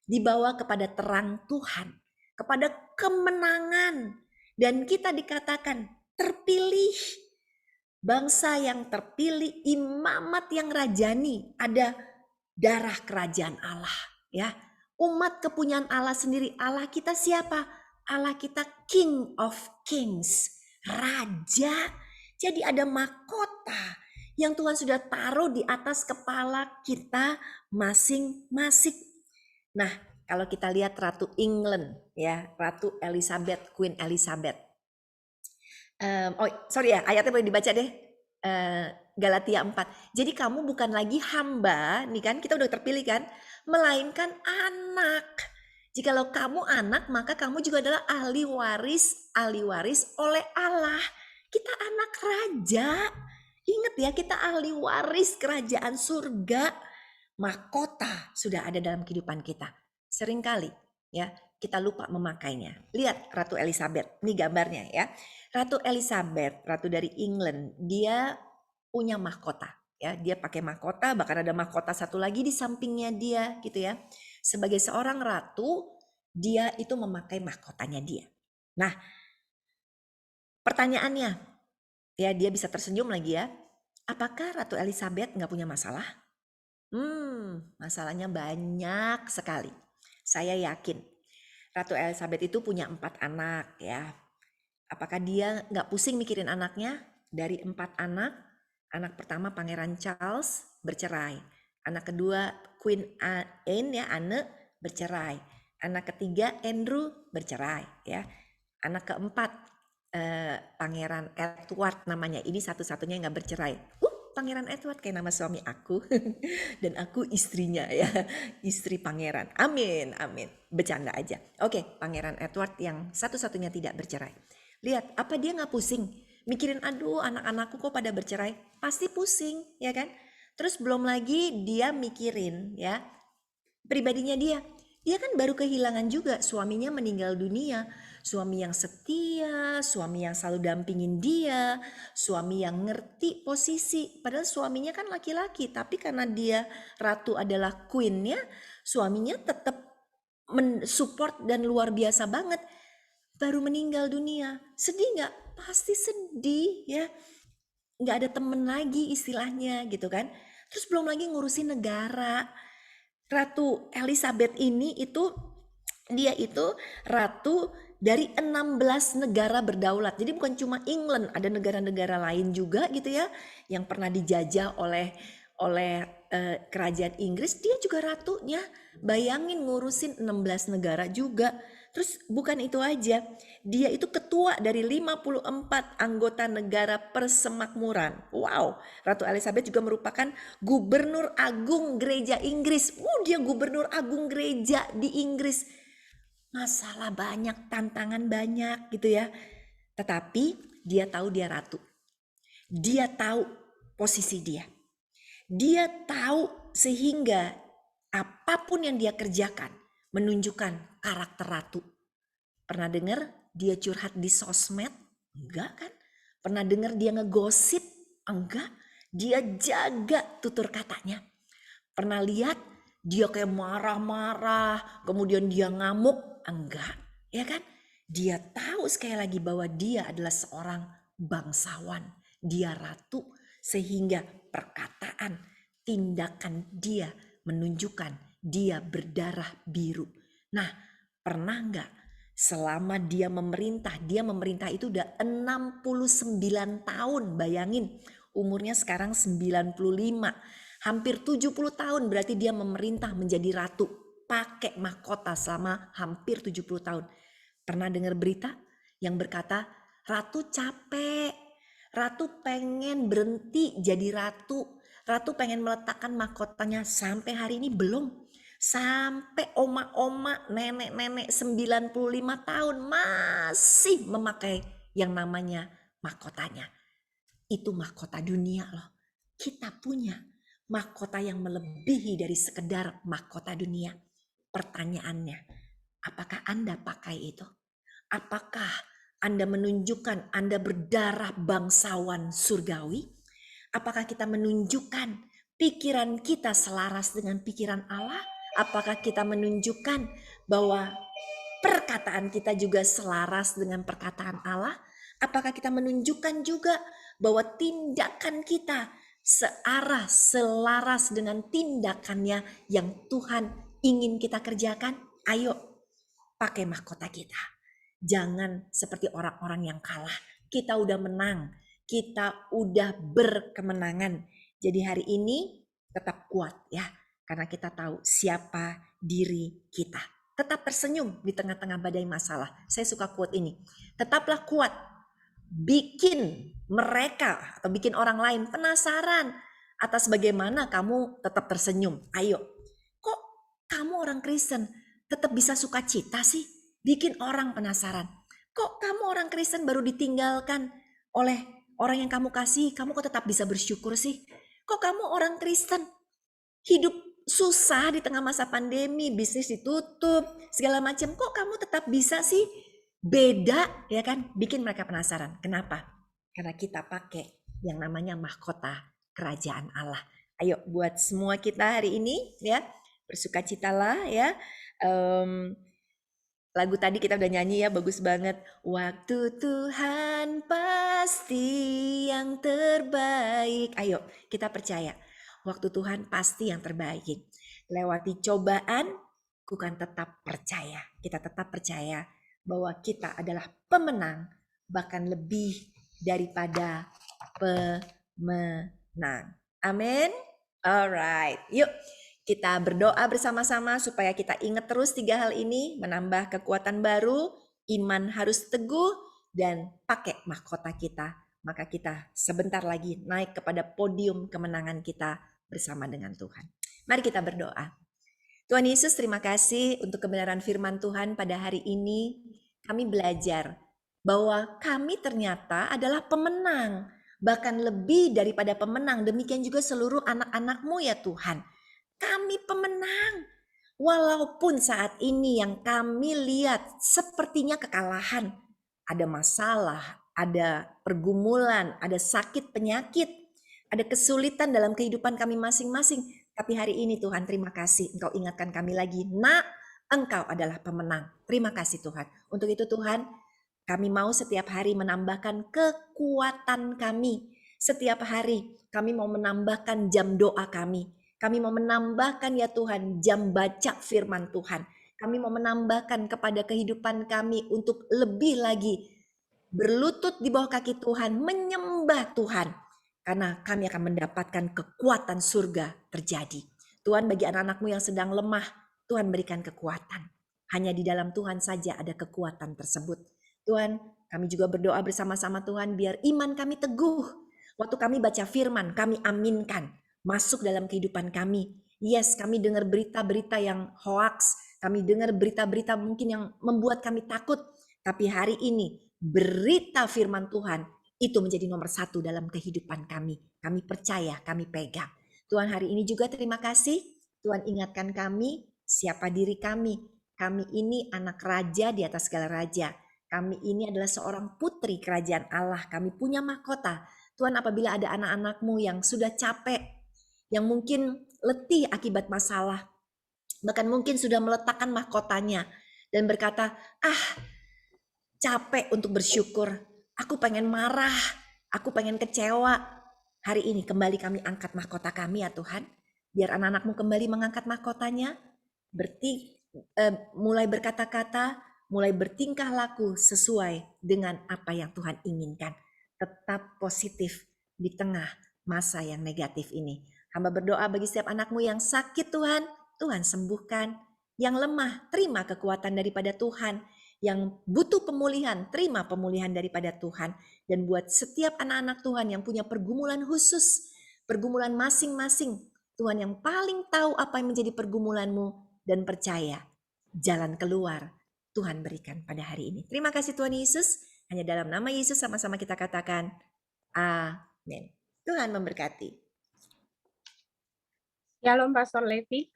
dibawa kepada terang Tuhan, kepada kemenangan. Dan kita dikatakan terpilih, bangsa yang terpilih, imamat yang rajani, ada darah kerajaan Allah ya. Umat kepunyaan Allah sendiri. Allah kita siapa? Allah kita King of Kings, Raja. Jadi ada mahkota yang Tuhan sudah taruh di atas kepala kita masing-masing. Nah, kalau kita lihat Ratu England ya, Ratu Elizabeth, Queen Elizabeth. Sorry ya, ayatnya boleh dibaca deh. Galatia 4. Jadi kamu bukan lagi hamba, nih kan kita udah terpilih kan, melainkan anak. Jikalau kamu anak, maka kamu juga adalah ahli waris oleh Allah. Kita anak raja. Ingat ya, kita ahli waris kerajaan surga. Mahkota sudah ada dalam kehidupan kita. Seringkali ya kita lupa memakainya. Lihat Ratu Elizabeth, ini gambarnya ya. Ratu Elizabeth, ratu dari England, dia punya mahkota ya. Dia pakai mahkota, bahkan ada mahkota satu lagi di sampingnya dia gitu ya. Sebagai seorang ratu, dia itu memakai mahkotanya dia. Nah, pertanyaannya, ya dia bisa tersenyum lagi ya. Apakah Ratu Elizabeth nggak punya masalah? Masalahnya banyak sekali. Saya yakin Ratu Elizabeth itu punya 4 anak ya. Apakah dia nggak pusing mikirin anaknya? Dari 4 anak, anak pertama Pangeran Charles bercerai. Anak kedua Queen Anne ya, Anne bercerai. Anak ketiga Andrew bercerai ya. Anak keempat Pangeran Edward namanya. Ini satu-satunya yang nggak bercerai. Pangeran Edward kayak nama suami aku dan aku istrinya ya, istri pangeran. Amin, amin. Bercanda aja. Oke, Pangeran Edward yang satu-satunya tidak bercerai. Lihat, apa dia nggak pusing? Mikirin, aduh anak-anakku kok pada bercerai? Pasti pusing, ya kan? Terus belum lagi dia mikirin ya, pribadinya dia. Dia kan baru kehilangan juga, suaminya meninggal dunia. Suami yang setia, suami yang selalu dampingin dia, suami yang ngerti posisi. Padahal suaminya kan laki-laki, tapi karena dia ratu adalah queennya, suaminya tetap mensupport dan luar biasa banget. Baru meninggal dunia, sedih nggak? Pasti sedih ya. Nggak ada temen lagi istilahnya gitu kan. Terus belum lagi ngurusin negara. Ratu Elizabeth ini itu dia itu ratu dari 16 negara berdaulat. Jadi bukan cuma England, ada negara-negara lain juga gitu ya yang pernah dijajah oleh kerajaan Inggris. Dia juga ratunya. Bayangin ngurusin 16 negara juga. Terus bukan itu aja, dia itu ketua dari 54 anggota negara persemakmuran. Wow, Ratu Elizabeth juga merupakan gubernur agung gereja Inggris. Dia gubernur agung gereja di Inggris. Masalah banyak, tantangan banyak gitu ya. Tetapi dia tahu dia ratu. Dia tahu posisi dia. Dia tahu sehingga apapun yang dia kerjakan menunjukkan karakter ratu. Pernah dengar dia curhat di sosmed? Enggak kan? Pernah dengar dia ngegosip? Enggak. Dia jaga tutur katanya. Pernah lihat dia kayak marah-marah, kemudian dia ngamuk? Enggak, ya kan? Dia tahu sekali lagi bahwa dia adalah seorang bangsawan. Dia ratu, sehingga perkataan, tindakan dia menunjukkan dia berdarah biru. Nah, pernah enggak selama dia memerintah itu udah 69 tahun, bayangin umurnya sekarang 95, hampir 70 tahun berarti dia memerintah menjadi ratu, pakai mahkota selama hampir 70 tahun. Pernah dengar berita yang berkata ratu capek, ratu pengen berhenti jadi ratu, ratu pengen meletakkan mahkotanya, sampai hari ini belum. Sampai oma-oma, nenek-nenek 95 tahun masih memakai yang namanya mahkotanya. Itu mahkota dunia loh. Kita punya mahkota yang melebihi dari sekedar mahkota dunia. Pertanyaannya, apakah Anda pakai itu? Apakah Anda menunjukkan Anda berdarah bangsawan surgawi? Apakah kita menunjukkan pikiran kita selaras dengan pikiran Allah? Apakah kita menunjukkan bahwa perkataan kita juga selaras dengan perkataan Allah? Apakah kita menunjukkan juga bahwa tindakan kita searah, selaras dengan tindakannya yang Tuhan ingin kita kerjakan? Ayo, pakai mahkota kita. Jangan seperti orang-orang yang kalah. Kita udah menang, kita udah berkemenangan. Jadi hari ini tetap kuat ya, karena kita tahu siapa diri kita. Tetap tersenyum di tengah-tengah badai masalah. Saya suka quote ini. Tetaplah kuat, bikin mereka atau bikin orang lain penasaran atas bagaimana kamu tetap tersenyum. Ayo, kok kamu orang Kristen tetap bisa sukacita sih? Bikin orang penasaran. Kok kamu orang Kristen baru ditinggalkan oleh orang yang kamu kasih, kamu kok tetap bisa bersyukur sih? Kok kamu orang Kristen hidup susah di tengah masa pandemi, bisnis ditutup, segala macam, kok kamu tetap bisa sih? Beda ya kan, bikin mereka penasaran. Kenapa? Karena kita pakai yang namanya mahkota kerajaan Allah. Ayo buat semua kita hari ini ya, bersukacitalah ya. Lagu tadi kita udah nyanyi ya, bagus banget. Waktu Tuhan pasti yang terbaik. Ayo kita percaya, waktu Tuhan pasti yang terbaik. Lewati cobaan, bukan tetap percaya. Kita tetap percaya bahwa kita adalah pemenang, bahkan lebih daripada pemenang. Amin. Alright, yuk kita berdoa bersama-sama supaya kita ingat terus 3 hal ini, menambah kekuatan baru, iman harus teguh, dan pakai mahkota kita. Maka kita sebentar lagi naik kepada podium kemenangan kita bersama dengan Tuhan. Mari kita berdoa. Tuhan Yesus, terima kasih untuk kebenaran firman Tuhan pada hari ini. Kami belajar bahwa kami ternyata adalah pemenang, bahkan lebih daripada pemenang. Demikian juga seluruh anak-anak-Mu ya Tuhan. Kami pemenang. Walaupun saat ini yang kami lihat sepertinya kekalahan. Ada masalah, ada pergumulan, ada sakit penyakit, ada kesulitan dalam kehidupan kami masing-masing. Tapi hari ini Tuhan, terima kasih Engkau ingatkan kami lagi. Nak, Engkau adalah pemenang. Terima kasih Tuhan. Untuk itu Tuhan, kami mau setiap hari menambahkan kekuatan kami. Setiap hari kami mau menambahkan jam doa kami. Kami mau menambahkan ya Tuhan jam baca firman Tuhan. Kami mau menambahkan kepada kehidupan kami untuk lebih lagi berlutut di bawah kaki Tuhan, menyembah Tuhan. Karena kami akan mendapatkan kekuatan surga terjadi. Tuhan, bagi anak-anak-Mu yang sedang lemah, Tuhan berikan kekuatan. Hanya di dalam Tuhan saja ada kekuatan tersebut. Tuhan, kami juga berdoa bersama-sama Tuhan biar iman kami teguh. Waktu kami baca firman, kami aminkan masuk dalam kehidupan kami. Yes, kami dengar berita-berita yang hoax, kami dengar berita-berita mungkin yang membuat kami takut. Tapi hari ini berita firman Tuhan itu menjadi nomor 1 dalam kehidupan kami. Kami percaya, kami pegang. Tuhan, hari ini juga terima kasih. Tuhan ingatkan kami siapa diri kami. Kami ini anak raja di atas segala raja. Kami ini adalah seorang putri kerajaan Allah. Kami punya mahkota. Tuhan, apabila ada anak-anak-Mu yang sudah capek, yang mungkin letih akibat masalah, bahkan mungkin sudah meletakkan mahkotanya dan berkata, capek untuk bersyukur, aku pengen marah, aku pengen kecewa. Hari ini kembali kami angkat mahkota kami ya Tuhan, biar anak-anak-Mu kembali mengangkat mahkotanya, mulai berkata-kata, mulai bertingkah laku sesuai dengan apa yang Tuhan inginkan. Tetap positif di tengah masa yang negatif ini. Hamba berdoa bagi setiap anak-Mu yang sakit Tuhan, Tuhan sembuhkan. Yang lemah, terima kekuatan daripada Tuhan. Yang butuh pemulihan, terima pemulihan daripada Tuhan. Dan buat setiap anak-anak Tuhan yang punya pergumulan khusus, pergumulan masing-masing, Tuhan yang paling tahu apa yang menjadi pergumulanmu, dan percaya jalan keluar Tuhan berikan pada hari ini. Terima kasih Tuhan Yesus. Hanya dalam nama Yesus sama-sama kita katakan amin. Tuhan memberkati. Shalom Pastor Levi,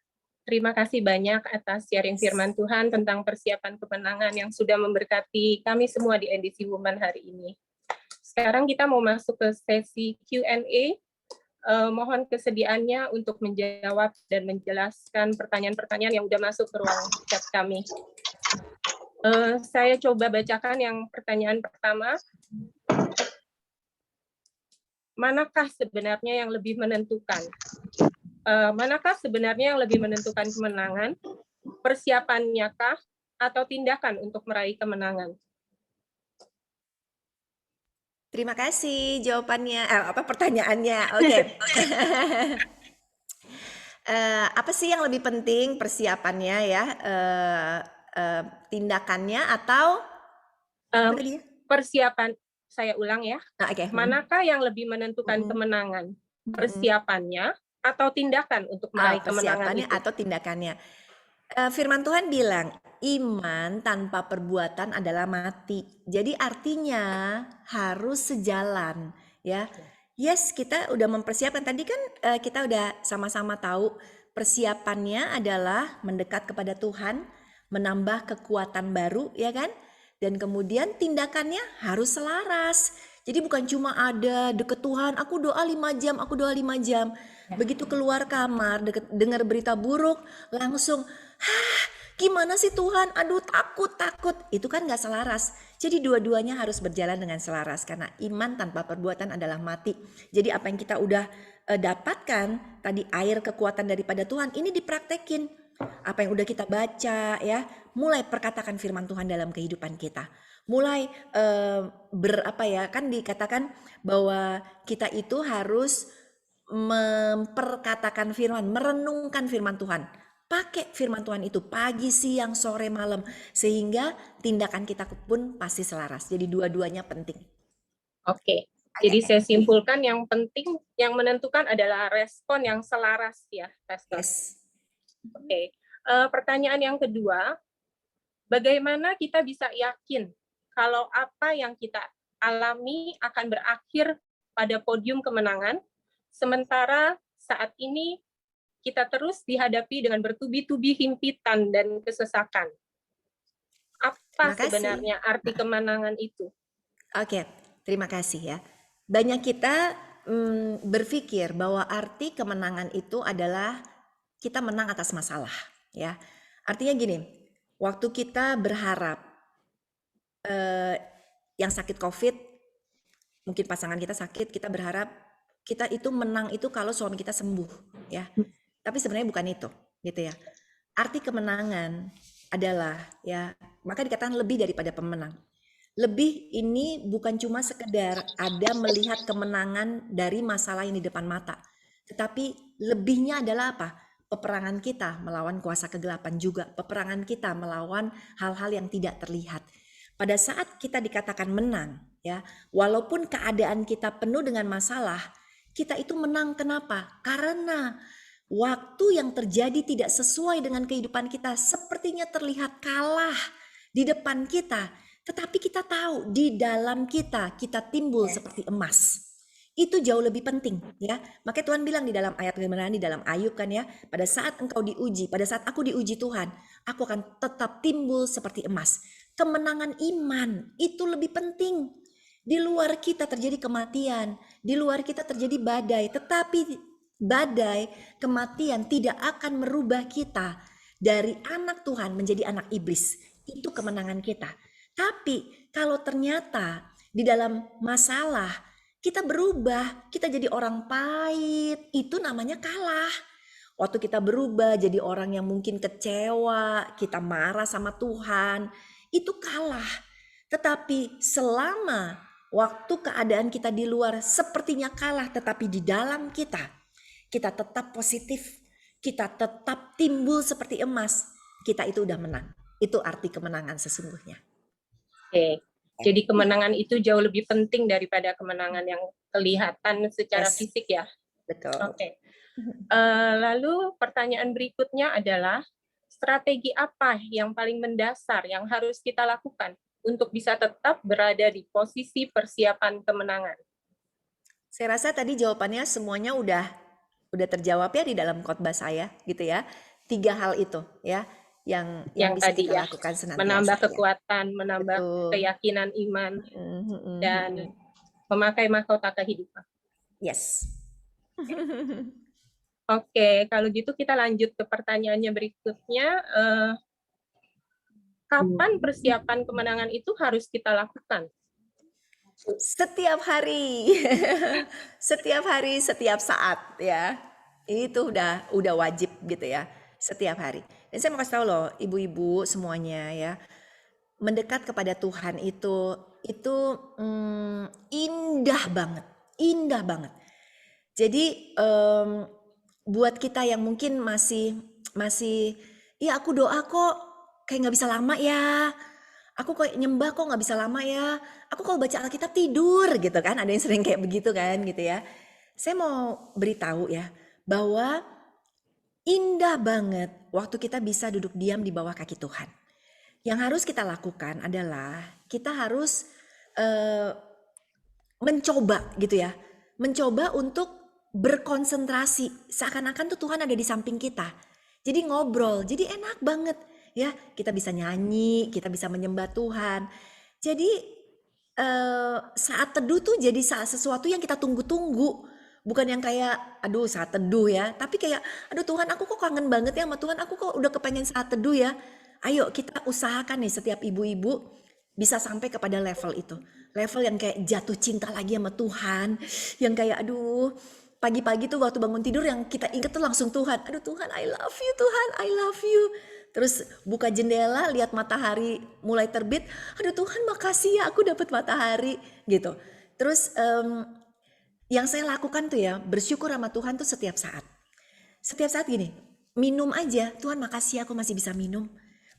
terima kasih banyak atas sharing firman Tuhan tentang persiapan kemenangan yang sudah memberkati kami semua di edisi Woman hari ini. Sekarang kita mau masuk ke sesi Q&A. Mohon kesediaannya untuk menjawab dan menjelaskan pertanyaan-pertanyaan yang sudah masuk ke ruang chat kami. Saya coba bacakan yang pertanyaan pertama. Manakah sebenarnya yang lebih menentukan? Manakah sebenarnya yang lebih menentukan kemenangan? Persiapannya kah atau tindakan untuk meraih kemenangan? Terima kasih jawabannya, pertanyaannya. Oke. Apa sih yang lebih penting persiapannya ya? Tindakannya atau apa Em, tadi ya? Persiapan, saya ulang ya, Oke. manakah yang lebih menentukan Mhm. kemenangan? Mhm. Persiapannya atau tindakan untuk meraih kemenangan Persiapannya itu? atau tindakannya. Firman Tuhan bilang, iman tanpa perbuatan adalah mati. Jadi artinya harus sejalan, ya. Yes, kita udah mempersiapkan. Tadi kan kita udah sama-sama tahu persiapannya adalah mendekat kepada Tuhan, menambah kekuatan baru, ya kan? Dan kemudian tindakannya harus selaras. Jadi bukan cuma ada deket Tuhan, aku doa 5 jam, aku doa 5 jam. Begitu keluar kamar, dengar berita buruk, langsung, gimana sih Tuhan? Aduh takut. Itu kan gak selaras. Jadi dua-duanya harus berjalan dengan selaras. Karena iman tanpa perbuatan adalah mati. Jadi apa yang kita udah dapatkan, tadi air kekuatan daripada Tuhan, ini dipraktekin. Apa yang udah kita baca ya, mulai perkatakan firman Tuhan dalam kehidupan kita. Mulai kan dikatakan bahwa kita itu harus memperkatakan firman, merenungkan firman Tuhan. Pakai firman Tuhan itu pagi, siang, sore, malam. Sehingga tindakan kita pun pasti selaras. Jadi dua-duanya penting. Oke, jadi saya simpulkan yang penting, yang menentukan adalah respon yang selaras ya, Pastor. Yes. Oke, pertanyaan yang kedua, bagaimana kita bisa yakin kalau apa yang kita alami akan berakhir pada podium kemenangan, sementara saat ini kita terus dihadapi dengan bertubi-tubi himpitan dan kesesakan. Apa sebenarnya arti kemenangan itu? Oke, terima kasih ya. Banyak kita berpikir bahwa arti kemenangan itu adalah kita menang atas masalah, ya. Artinya gini, waktu kita berharap yang sakit COVID, mungkin pasangan kita sakit, kita berharap kita itu menang itu kalau suami kita sembuh, ya. Tapi sebenarnya bukan itu, gitu ya. Arti kemenangan adalah ya, maka dikatakan lebih daripada pemenang. Lebih ini bukan cuma sekedar ada melihat kemenangan dari masalah yang di depan mata. Tetapi lebihnya adalah apa? Peperangan kita melawan kuasa kegelapan juga. Peperangan kita melawan hal-hal yang tidak terlihat. Pada saat kita dikatakan menang, ya, walaupun keadaan kita penuh dengan masalah, kita itu menang. Kenapa? Karena waktu yang terjadi tidak sesuai dengan kehidupan kita sepertinya terlihat kalah di depan kita. Tetapi kita tahu di dalam kita timbul seperti emas. Itu jauh lebih penting ya. Makanya Tuhan bilang di dalam ayat kebenaran di dalam Ayub kan ya, pada saat engkau diuji, pada saat aku diuji Tuhan, aku akan tetap timbul seperti emas. Kemenangan iman itu lebih penting. Di luar kita terjadi kematian, di luar kita terjadi badai, tetapi badai kematian tidak akan merubah kita dari anak Tuhan menjadi anak iblis. Itu kemenangan kita. Tapi kalau ternyata di dalam masalah kita berubah, kita jadi orang pahit, itu namanya kalah. Waktu kita berubah jadi orang yang mungkin kecewa, kita marah sama Tuhan, itu kalah. Tetapi selama waktu keadaan kita di luar sepertinya kalah, tetapi di dalam kita tetap positif, kita tetap timbul seperti emas, kita itu udah menang. Itu arti kemenangan sesungguhnya. Oke, jadi kemenangan itu jauh lebih penting daripada kemenangan yang kelihatan secara fisik ya. Betul. Oke. Lalu pertanyaan berikutnya adalah strategi apa yang paling mendasar yang harus kita lakukan untuk bisa tetap berada di posisi persiapan kemenangan? Saya rasa tadi jawabannya semuanya udah terjawab ya di dalam khotbah saya gitu ya. 3 hal itu ya yang bisa tadi kita ya, lakukan senantiasa. Menambah ya. kekuatan, menambah keyakinan iman, dan memakai mahkota kehidupan. Yes. Oke, kalau gitu kita lanjut ke pertanyaannya berikutnya. Kapan persiapan kemenangan itu harus kita lakukan? Setiap hari. Setiap hari, setiap saat ya. Itu udah wajib gitu ya. Setiap hari. Dan saya mau kasih tahu loh ibu-ibu semuanya ya. Mendekat kepada Tuhan itu itu indah banget, indah banget. Jadi buat kita yang mungkin masih, iya aku doa kok kayak nggak bisa lama ya, aku kok nyembah kok nggak bisa lama ya, aku kalau baca Alkitab tidur gitu kan, ada yang sering kayak begitu kan gitu ya. Saya mau beritahu ya bahwa indah banget waktu kita bisa duduk diam di bawah kaki Tuhan. Yang harus kita lakukan adalah kita harus mencoba gitu ya. Mencoba untuk berkonsentrasi. Seakan-akan tuh Tuhan ada di samping kita. Jadi ngobrol, jadi enak banget ya. Kita bisa nyanyi, kita bisa menyembah Tuhan. Jadi saat teduh tuh jadi sesuatu yang kita tunggu-tunggu. Bukan yang kayak, aduh saat teduh ya. Tapi kayak, aduh Tuhan aku kok kangen banget ya sama Tuhan. Aku kok udah kepengen saat teduh ya. Ayo kita usahakan nih setiap ibu-ibu bisa sampai kepada level itu. Level yang kayak jatuh cinta lagi sama Tuhan. Yang kayak aduh pagi-pagi tuh waktu bangun tidur yang kita inget tuh langsung Tuhan. Aduh Tuhan I love you Tuhan I love you. Terus buka jendela lihat matahari mulai terbit. Aduh Tuhan makasih ya aku dapat matahari gitu. Terus yang saya lakukan tuh ya bersyukur sama Tuhan tuh setiap saat. Setiap saat gini, minum aja, Tuhan makasih aku masih bisa minum.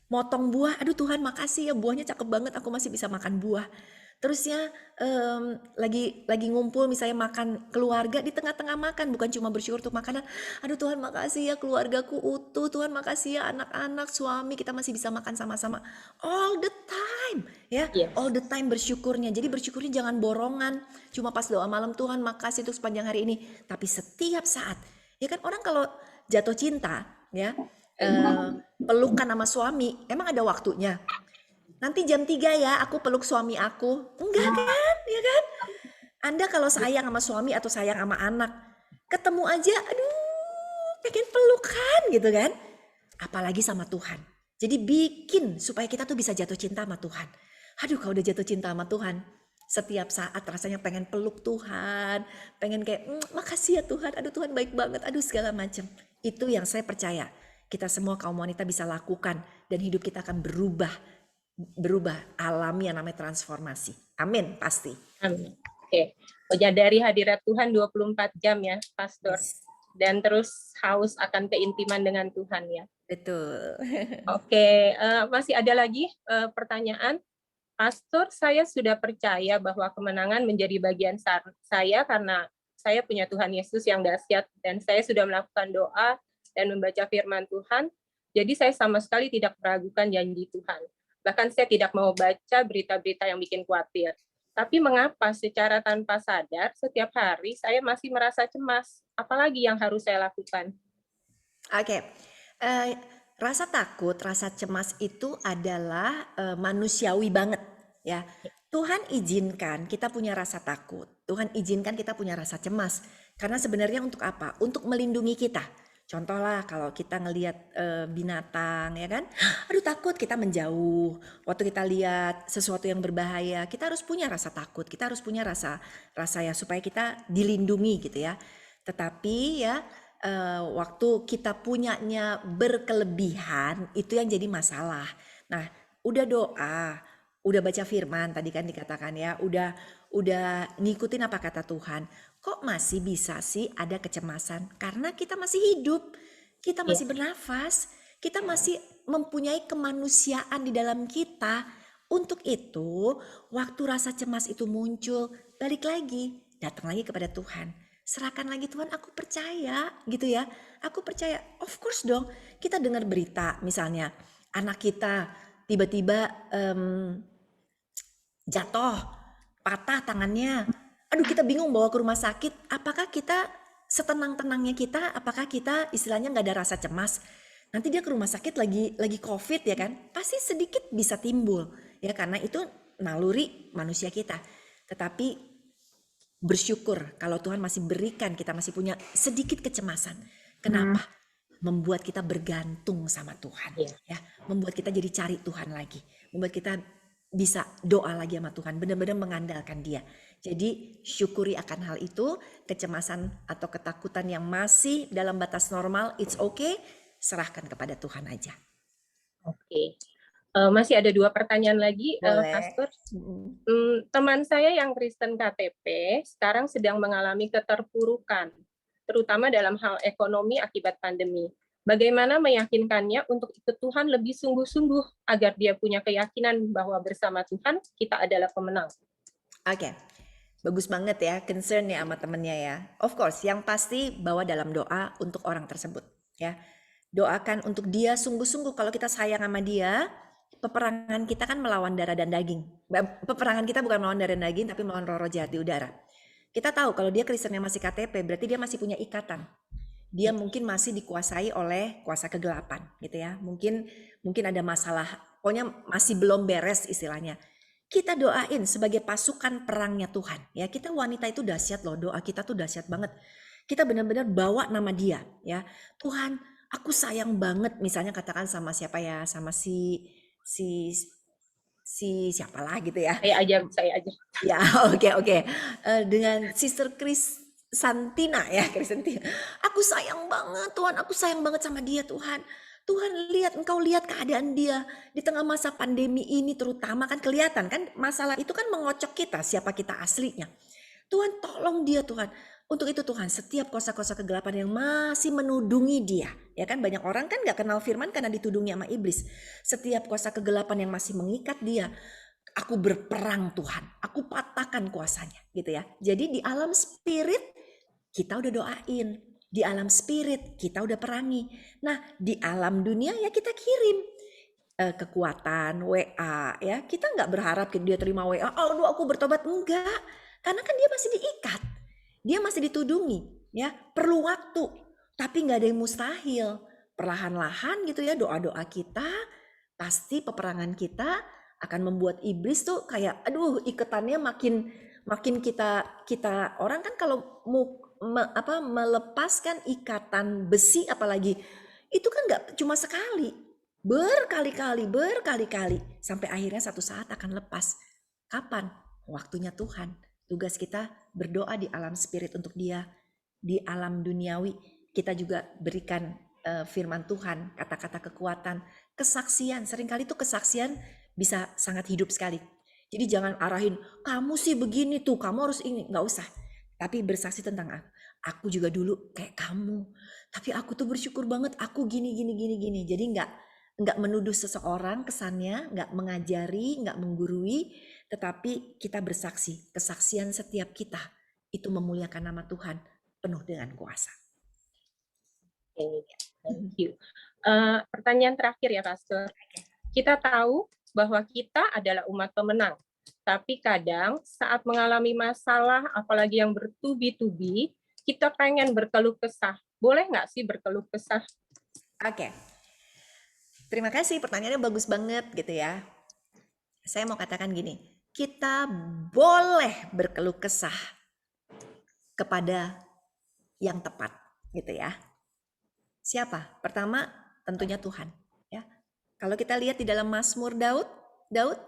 Motong buah, aduh Tuhan makasih ya buahnya cakep banget aku masih bisa makan buah. Terusnya lagi ngumpul misalnya makan keluarga di tengah-tengah makan bukan cuma bersyukur untuk makanan. Aduh Tuhan makasih ya keluargaku utuh, Tuhan makasih ya anak-anak suami kita masih bisa makan sama-sama. All the time ya, Yes. all the time bersyukurnya. Jadi bersyukurnya jangan borongan, cuma pas doa malam Tuhan makasih untuk sepanjang hari ini. Tapi setiap saat, ya kan orang kalau jatuh cinta ya pelukan sama suami emang ada waktunya. Nanti jam 3 ya aku peluk suami aku. Enggak kan, ya kan? Anda kalau sayang sama suami atau sayang sama anak, ketemu aja aduh pengen pelukan gitu kan. Apalagi sama Tuhan. Jadi bikin supaya kita tuh bisa jatuh cinta sama Tuhan. Aduh kalau udah jatuh cinta sama Tuhan, setiap saat rasanya pengen peluk Tuhan, pengen kayak makasih ya Tuhan, aduh Tuhan baik banget, aduh segala macam. Itu yang saya percaya kita semua kaum wanita bisa lakukan dan hidup kita akan berubah alami yang namanya transformasi. Amin pasti. Amin. Oke. Menyadari hadirat Tuhan 24 jam ya, Pastor. Yes. Dan terus haus akan keintiman dengan Tuhan ya. Betul. Oke, masih ada lagi pertanyaan. Pastor, saya sudah percaya bahwa kemenangan menjadi bagian saya karena saya punya Tuhan Yesus yang dahsyat dan saya sudah melakukan doa dan membaca firman Tuhan. Jadi saya sama sekali tidak meragukan janji Tuhan. Bahkan saya tidak mau baca berita-berita yang bikin khawatir. Tapi mengapa secara tanpa sadar setiap hari saya masih merasa cemas? Apalagi yang harus saya lakukan? Oke. Rasa takut, rasa cemas itu adalah manusiawi banget ya. Tuhan izinkan kita punya rasa takut. Tuhan izinkan kita punya rasa cemas. Karena sebenarnya untuk apa? Untuk melindungi kita. Contoh lah kalau kita ngelihat binatang ya kan. Aduh takut kita menjauh. Waktu kita lihat sesuatu yang berbahaya, kita harus punya rasa takut. Kita harus punya rasa ya supaya kita dilindungi gitu ya. Tetapi ya waktu kita punyanya berkelebihan itu yang jadi masalah. Nah, udah doa, udah baca firman tadi kan dikatakan ya, udah ngikutin apa kata Tuhan. Kok masih bisa sih ada kecemasan? Karena kita masih hidup, kita masih bernafas, kita masih mempunyai kemanusiaan di dalam kita. Untuk itu, waktu rasa cemas itu muncul, balik lagi, datang lagi kepada Tuhan. Serahkan lagi Tuhan, aku percaya gitu ya. Aku percaya, of course dong. Kita dengar berita misalnya anak kita tiba-tiba jatuh, patah tangannya. Aduh kita bingung bawa ke rumah sakit. Apakah kita setenang-tenangnya kita, apakah kita istilahnya nggak ada rasa cemas? Nanti dia ke rumah sakit lagi COVID ya kan? Pasti sedikit bisa timbul ya karena itu naluri manusia kita. Tetapi bersyukur kalau Tuhan masih berikan kita masih punya sedikit kecemasan. Kenapa? Membuat kita bergantung sama Tuhan ya, membuat kita jadi cari Tuhan lagi, membuat kita bisa doa lagi sama Tuhan, benar-benar mengandalkan Dia. Jadi syukuri akan hal itu, kecemasan atau ketakutan yang masih dalam batas normal, it's okay, serahkan kepada Tuhan aja. Oke. Masih ada 2 pertanyaan lagi, Pastor. Teman saya yang Kristen KTP sekarang sedang mengalami keterpurukan, terutama dalam hal ekonomi akibat pandemi. Bagaimana meyakinkannya untuk ikut Tuhan lebih sungguh-sungguh agar dia punya keyakinan bahwa bersama Tuhan kita adalah pemenang. Oke, bagus banget ya concern ya sama temennya ya. Of course, yang pasti bawa dalam doa untuk orang tersebut ya. Doakan untuk dia sungguh-sungguh. Kalau kita sayang sama dia, peperangan kita kan melawan darah dan daging. Peperangan kita bukan melawan darah dan daging, tapi melawan roh-roh jahat di udara. Kita tahu kalau dia Kristen yang masih KTP, berarti dia masih punya ikatan. Dia mungkin masih dikuasai oleh kuasa kegelapan gitu ya. Mungkin ada masalah, pokoknya masih belum beres istilahnya. Kita doain sebagai pasukan perangnya Tuhan. Ya, kita wanita itu dahsyat loh, doa kita tuh dahsyat banget. Kita benar-benar bawa nama dia ya. Tuhan, aku sayang banget misalnya katakan sama siapa ya, sama si siapalah gitu ya. Saya aja. Ya, oke. Dengan Sister Santina ya, Santina. Aku sayang banget Tuhan, aku sayang banget sama dia Tuhan. Tuhan lihat, engkau lihat keadaan dia di tengah masa pandemi ini terutama kan kelihatan kan masalah itu kan mengocok kita siapa kita aslinya. Tuhan tolong dia Tuhan. Untuk itu Tuhan setiap kuasa-kuasa kegelapan yang masih menudungi dia. Ya kan banyak orang kan gak kenal firman karena ditudungi sama iblis. Setiap kuasa kegelapan yang masih mengikat dia. Aku berperang Tuhan, aku patahkan kuasanya gitu ya. Jadi di alam spirit kita udah doain, di alam spirit kita udah perangi. Nah di alam dunia ya kita kirim kekuatan WA ya. Kita nggak berharap dia terima WA, oh aduh aku bertobat, enggak. Karena kan dia masih diikat, dia masih ditudungi ya. Perlu waktu, tapi nggak ada yang mustahil. Perlahan-lahan gitu ya doa-doa kita, pasti peperangan kita akan membuat iblis tuh kayak aduh ikatannya makin kita orang kan kalau melepaskan ikatan besi apalagi itu kan nggak cuma sekali, berkali-kali sampai akhirnya satu saat akan lepas. Kapan? Waktunya Tuhan. Tugas kita berdoa di alam spirit untuk dia, di alam duniawi kita juga berikan firman Tuhan, kata-kata kekuatan, kesaksian. Seringkali tuh kesaksian bisa sangat hidup sekali. Jadi jangan arahin, kamu sih begini tuh, kamu harus ini, nggak usah. Tapi bersaksi tentang aku juga dulu kayak kamu. Tapi aku tuh bersyukur banget, aku gini. Jadi nggak menuduh seseorang kesannya, nggak mengajari, nggak menggurui, tetapi kita bersaksi. Kesaksian setiap kita itu memuliakan nama Tuhan penuh dengan kuasa. Thank you. Pertanyaan terakhir ya, Pastor. Kita tahu bahwa kita adalah umat pemenang. Tapi kadang saat mengalami masalah, apalagi yang bertubi-tubi, kita pengen berkeluh kesah. Boleh nggak sih berkeluh kesah? Oke. Terima kasih, pertanyaannya bagus banget gitu ya. Saya mau katakan gini, kita boleh berkeluh kesah kepada yang tepat gitu ya. Siapa? Pertama tentunya Tuhan ya. Kalau kita lihat di dalam Mazmur Daud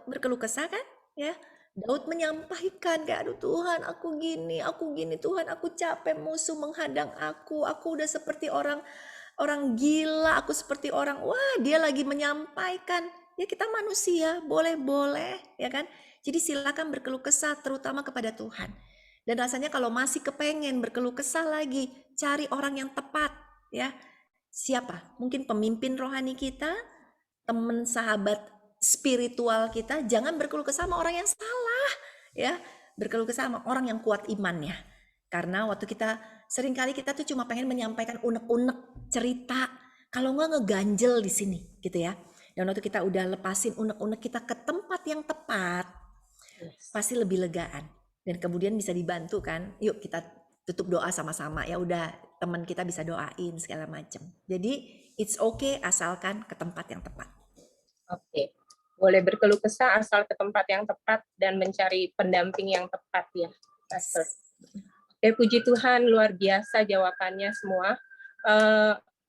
berkeluh kesah kan ya. Daud menyampaikan kayak aduh Tuhan aku gini Tuhan aku capek, musuh menghadang aku udah seperti orang gila, aku seperti orang, wah dia lagi menyampaikan. Ya kita manusia, boleh ya kan. Jadi silakan berkeluh kesah terutama kepada Tuhan. Dan rasanya kalau masih kepengen berkeluh kesah lagi, cari orang yang tepat ya. Siapa? Mungkin pemimpin rohani kita, teman sahabat spiritual kita. Jangan berkeluh kesah sama orang yang salah ya. Berkeluh kesah sama orang yang kuat imannya. Karena waktu seringkali kita tuh cuma pengen menyampaikan unek-unek cerita, kalau nggak ngeganjel di sini gitu ya. Dan waktu kita udah lepasin unek-unek kita ke tempat yang tepat, pasti lebih legaan. Dan kemudian bisa dibantu kan, yuk kita tutup doa sama-sama, ya udah teman kita bisa doain segala macam. Jadi it's okay asalkan ke tempat yang tepat. Oke, boleh berkeluh kesah asal ke tempat yang tepat dan mencari pendamping yang tepat ya, Pastor. Oke, puji Tuhan, luar biasa jawabannya semua.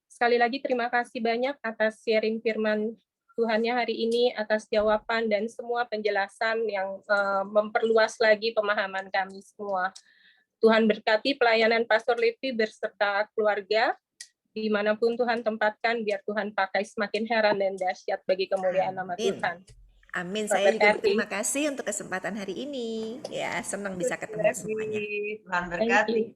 Sekali lagi terima kasih banyak atas sharing firman Tuhannya hari ini, atas jawaban dan semua penjelasan yang memperluas lagi pemahaman kami semua. Tuhan berkati pelayanan Pastor Levi berserta keluarga, dimanapun Tuhan tempatkan, biar Tuhan pakai semakin heran dan dahsyat bagi kemuliaan nama Tuhan. Amin. Tuhan Saya juga berkati. berterima kasih untuk kesempatan hari ini. Ya, senang bisa ketemu semuanya. Tuhan Thank berkati. you.